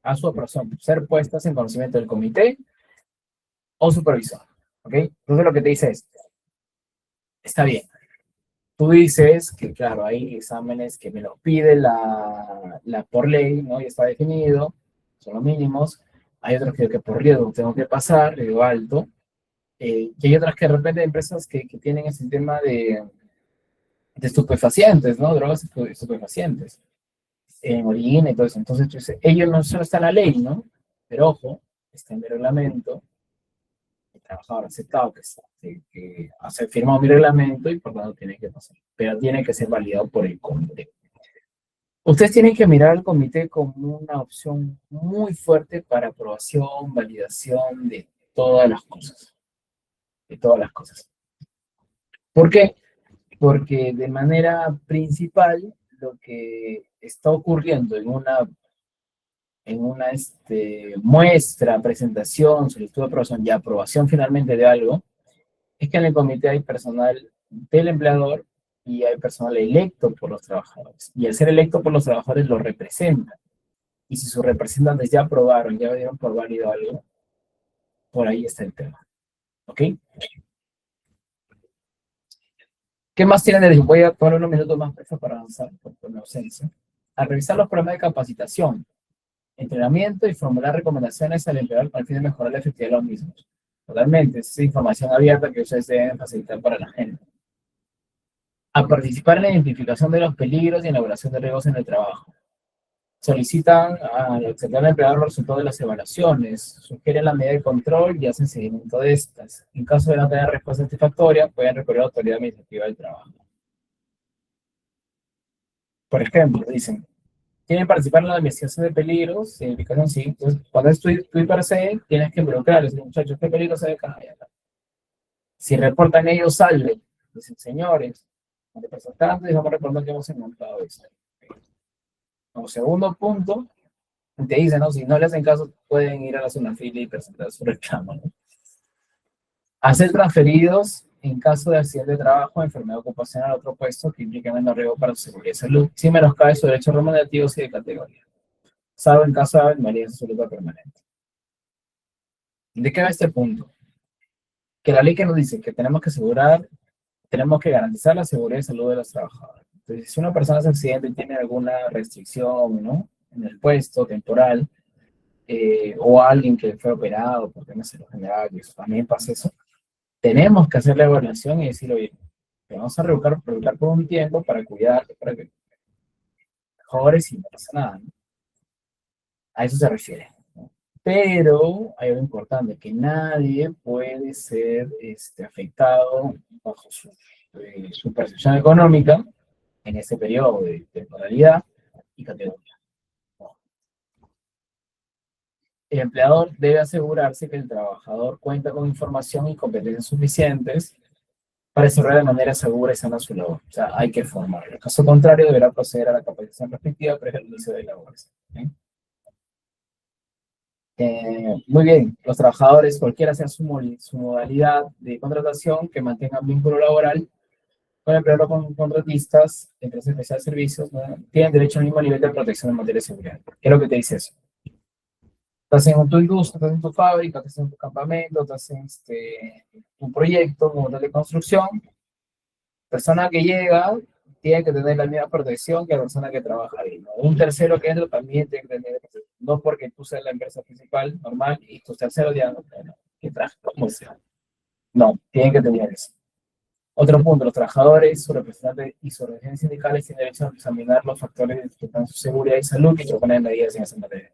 a su aprobación, ser puestas en conocimiento del comité o supervisor. ¿Ok? Entonces lo que te dice es, está bien. Tú dices que, claro, hay exámenes que me los pide la por ley, ¿no? Y está definido, son los mínimos. Hay otros que por riesgo tengo que pasar, riesgo alto. Y hay otras que de repente hay empresas que tienen ese tema de estupefacientes, ¿no? Drogas estupefacientes, en orina y todo eso. Entonces, pues, ellos no solo está en la ley, ¿no? Pero ojo, está en el reglamento, el trabajador ha aceptado que ha firmado mi reglamento y por tanto tiene que pasar. Pero tiene que ser validado por el comité. Ustedes tienen que mirar al comité como una opción muy fuerte para aprobación, validación de todas las cosas. De todas las cosas. ¿Por qué? Porque de manera principal lo que está ocurriendo en una muestra, presentación, solicitud de aprobación y aprobación finalmente de algo, es que en el comité hay personal del empleador y hay personal electo por los trabajadores. Y el ser electo por los trabajadores lo representa. Y si sus representantes ya aprobaron, ya dieron por válido algo, por ahí está el tema. ¿Ok? ¿Qué más tienen de Voy a poner unos minutos más para avanzar por mi ausencia. A revisar los programas de capacitación, entrenamiento y formular recomendaciones al empleador con el fin de mejorar la efectividad de los mismos. Totalmente, es información abierta que ustedes deben facilitar para la gente. A participar en la identificación de los peligros y elaboración de riesgos en el trabajo. Solicitan al secretario del empleador los resultados de las evaluaciones, sugieren la medida de control y hacen seguimiento de estas. En caso de no tener respuesta satisfactoria, pueden recurrir a la autoridad administrativa del trabajo. Por ejemplo, dicen, quieren participar en la investigación de peligros, identificación sí. Entonces, cuando es tu IPRC, tienes que involucrarles, muchachos, ¿qué peligro se ve acá? Si reportan ellos, salen. Dicen, señores, como representantes, vamos a reportar que hemos encontrado esto. Como segundo punto, te dicen, ¿no? Si no le hacen caso, pueden ir a la zona fila y presentar su reclamo, ¿no? Hacer transferidos en caso de accidente de trabajo, enfermedad ocupacional a otro puesto que implique menor riesgo para su seguridad y salud, sin menoscabe sus derechos remunerativos y de categoría, salvo en caso de invalidación absoluta permanente. ¿De qué va este punto? Que la ley que nos dice que tenemos tenemos que garantizar la seguridad y salud de los trabajadores. Entonces, si una persona se accidenta y tiene alguna restricción, ¿no?, en el puesto temporal, o alguien que fue operado por temas en lo general, y eso también pasa eso, tenemos que hacer la evaluación y decir, oye, te vamos a reeducar por un tiempo para cuidarte, para que mejores y no pasa nada, ¿no? A eso se refiere, ¿no? Pero hay algo importante, que nadie puede ser afectado bajo su percepción económica en ese periodo de temporalidad y categoría. El empleador debe asegurarse que el trabajador cuenta con información y competencias suficientes para desarrollar de manera segura y sana su labor. O sea, hay que formarlo. En caso contrario, deberá proceder a la capacitación respectiva para el inicio de labores. ¿Sí? Muy bien, los trabajadores, cualquiera sea su modalidad de contratación, que mantengan vínculo laboral con el empleador o con contratistas, empresas especiales de servicios, ¿no? Tienen derecho al mismo nivel de protección en materia de seguridad. ¿Qué es lo que te dice eso? Estás en tu industria, estás en tu fábrica, estás en tu campamento, estás en tu proyecto como tal de construcción. Persona que llega tiene que tener la misma protección que la persona que trabaja ahí, ¿no? Un tercero que entra también tiene que tener, no porque tú seas la empresa principal, normal, y tus terceros ya no, que trabajan como sea. No, tienen que tener eso. Otro punto, los trabajadores, sus representantes y sus organizaciones sindicales tienen derecho a examinar los factores que afectan su seguridad y salud y proponer medidas en esa materia.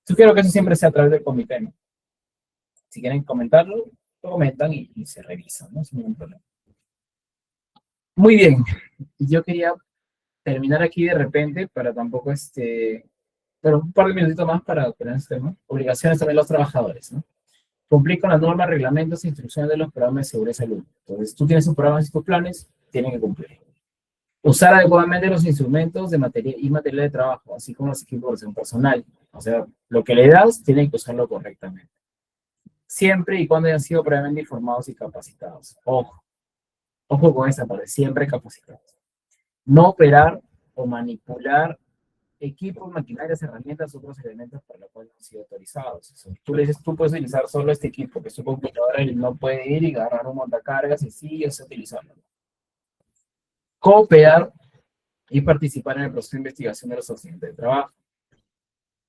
Sugiero que eso siempre sea a través del comité, ¿no? Si quieren comentarlo, lo comentan y se revisan, ¿no? Sin ningún problema. Muy bien, yo quería terminar aquí de repente para tampoco, pero un par de minutitos más para este tema. Obligaciones también de los trabajadores, ¿no? Cumplir con las normas, reglamentos e instrucciones de los programas de seguridad y salud. Entonces, tú tienes un programa y tus planes, tienen que cumplir. Usar adecuadamente los instrumentos de materia y material de trabajo, así como los equipos de personal. O sea, lo que le das, tienen que usarlo correctamente. Siempre y cuando hayan sido previamente informados y capacitados. Ojo, ojo con esa parte, siempre capacitados. No operar o manipular equipos, maquinarias, herramientas, otros elementos para los cuales no han sido autorizados. O sea, tú le dices, tú puedes utilizar solo este equipo, que es su computadora, y no puede ir y agarrar un montacargas y sí, yo sé utilizarlo. Cooperar y participar en el proceso de investigación de los accidentes de trabajo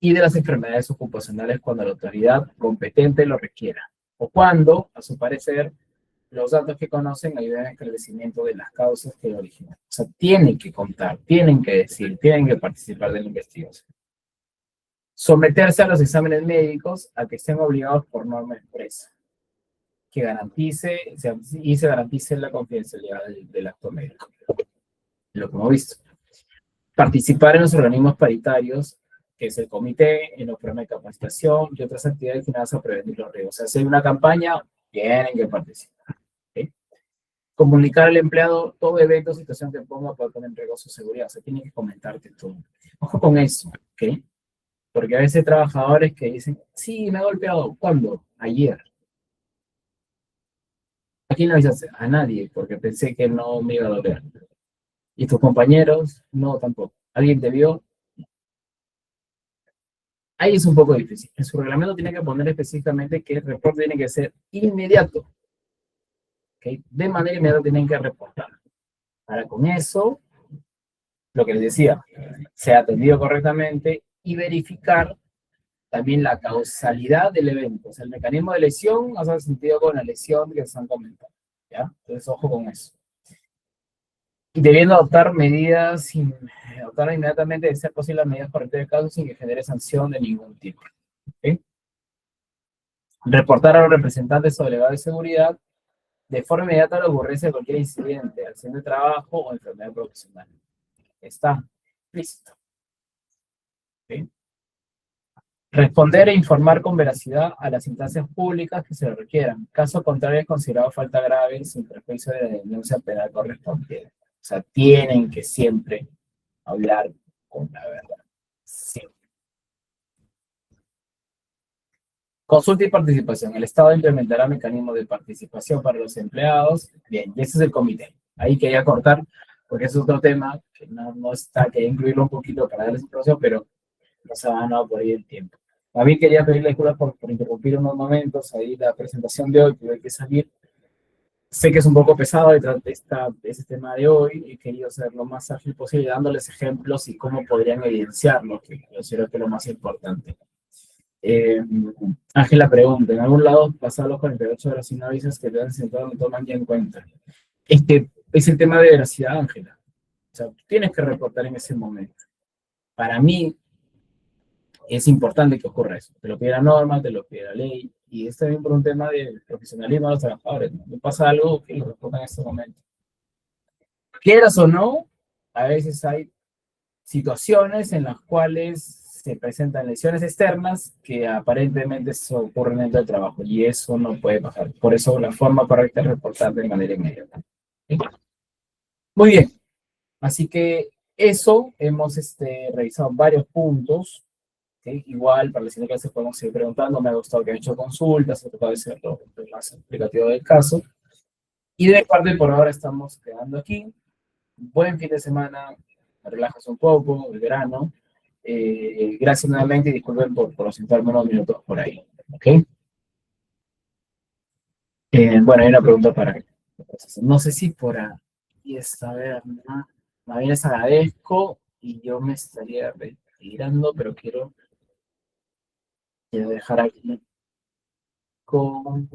y de las enfermedades ocupacionales cuando la autoridad competente lo requiera, o cuando, a su parecer, los datos que conocen ayudan al esclarecimiento de las causas que lo originan. O sea, tienen que contar, tienen que decir, tienen que participar de la investigación. Someterse a los exámenes médicos a que estén obligados por norma expresa, que garantice y se garantice la confidencialidad del acto médico. Lo que hemos visto. Participar en los organismos paritarios, que es el comité, en los programas de capacitación y otras actividades destinadas a prevenir los riesgos. O sea, si hay una campaña, tienen que participar. ¿Okay? Comunicar al empleado todo evento o situación que ponga para poner en riesgo su seguridad. O sea, tiene que comentarte todo. Ojo con eso, ¿ok? Porque a veces hay trabajadores que dicen, sí, me ha golpeado. ¿Cuándo? Ayer. ¿A quién le avisaste? A nadie, porque pensé que no me iba a doler. ¿Y tus compañeros? No, tampoco. ¿Alguien te vio? Ahí es un poco difícil. En su reglamento tiene que poner específicamente que el reporte tiene que ser inmediato. ¿Okay? De manera inmediata tienen que reportar. Para con eso, lo que les decía, sea atendido correctamente y verificar también la causalidad del evento. O sea, el mecanismo de lesión hace sentido con la lesión que se han comentado. ¿Ya? Entonces, ojo con eso. Y debiendo adoptar medidas, adoptar inmediatamente, de ser posible, las medidas correctas de caso sin que genere sanción de ningún tipo. ¿Okay? Reportar a los representantes o delegados de seguridad de forma inmediata la ocurrencia de cualquier incidente, accidente de trabajo o enfermedad profesional. Está explícito. ¿Okay? Responder e informar con veracidad a las instancias públicas que se lo requieran. Caso contrario, es considerado falta grave sin perjuicio de la denuncia penal correspondiente. O sea, tienen que siempre hablar con la verdad. Siempre. Consulta y participación. El Estado implementará mecanismos de participación para los empleados. Bien, y ese es el comité. Ahí quería cortar, porque es otro tema que no está, que incluirlo un poquito para darles información, pero no se ha ganado por ahí el tiempo. A mí quería pedirle disculpas por interrumpir unos momentos ahí la presentación de hoy, tuve que salir. Sé que es un poco pesado detrás de este tema de hoy, he querido ser lo más ágil posible, dándoles ejemplos y cómo podrían evidenciarlo, que yo creo que es lo más importante. Ángela pregunta, ¿en algún lado pasar los 48 horas sin avisos que te han sentado no toman ya en cuenta? Es el tema de veracidad, Ángela. O sea, tú tienes que reportar en ese momento. Para mí, Es importante que ocurra eso. Te lo pide la norma, te lo pide la ley, y es también por un tema de profesionalismo de los trabajadores. ¿No? Me pasa algo que lo respondan en este momento. Quieras o no, a veces hay situaciones en las cuales se presentan lesiones externas que aparentemente ocurren dentro del trabajo, y eso no puede pasar. Por eso la forma correcta es reportar de manera inmediata. ¿Sí? Muy bien, así que eso, hemos revisado varios puntos. ¿Sí? Igual, para la siguiente clase podemos seguir preguntando. Me ha gustado que haya hecho consultas, he tratado de ser lo más explicativo del caso. Y de mi parte, por ahora estamos quedando aquí. Buen fin de semana, relajas un poco, el verano. Gracias nuevamente y disculpen por ausentarme unos minutos por ahí. ¿Okay? Bueno, hay una pregunta para... No sé si por aquí está, a ver, ¿no? Más bien les agradezco y yo me estaría retirando, pero quiero dejar aquí con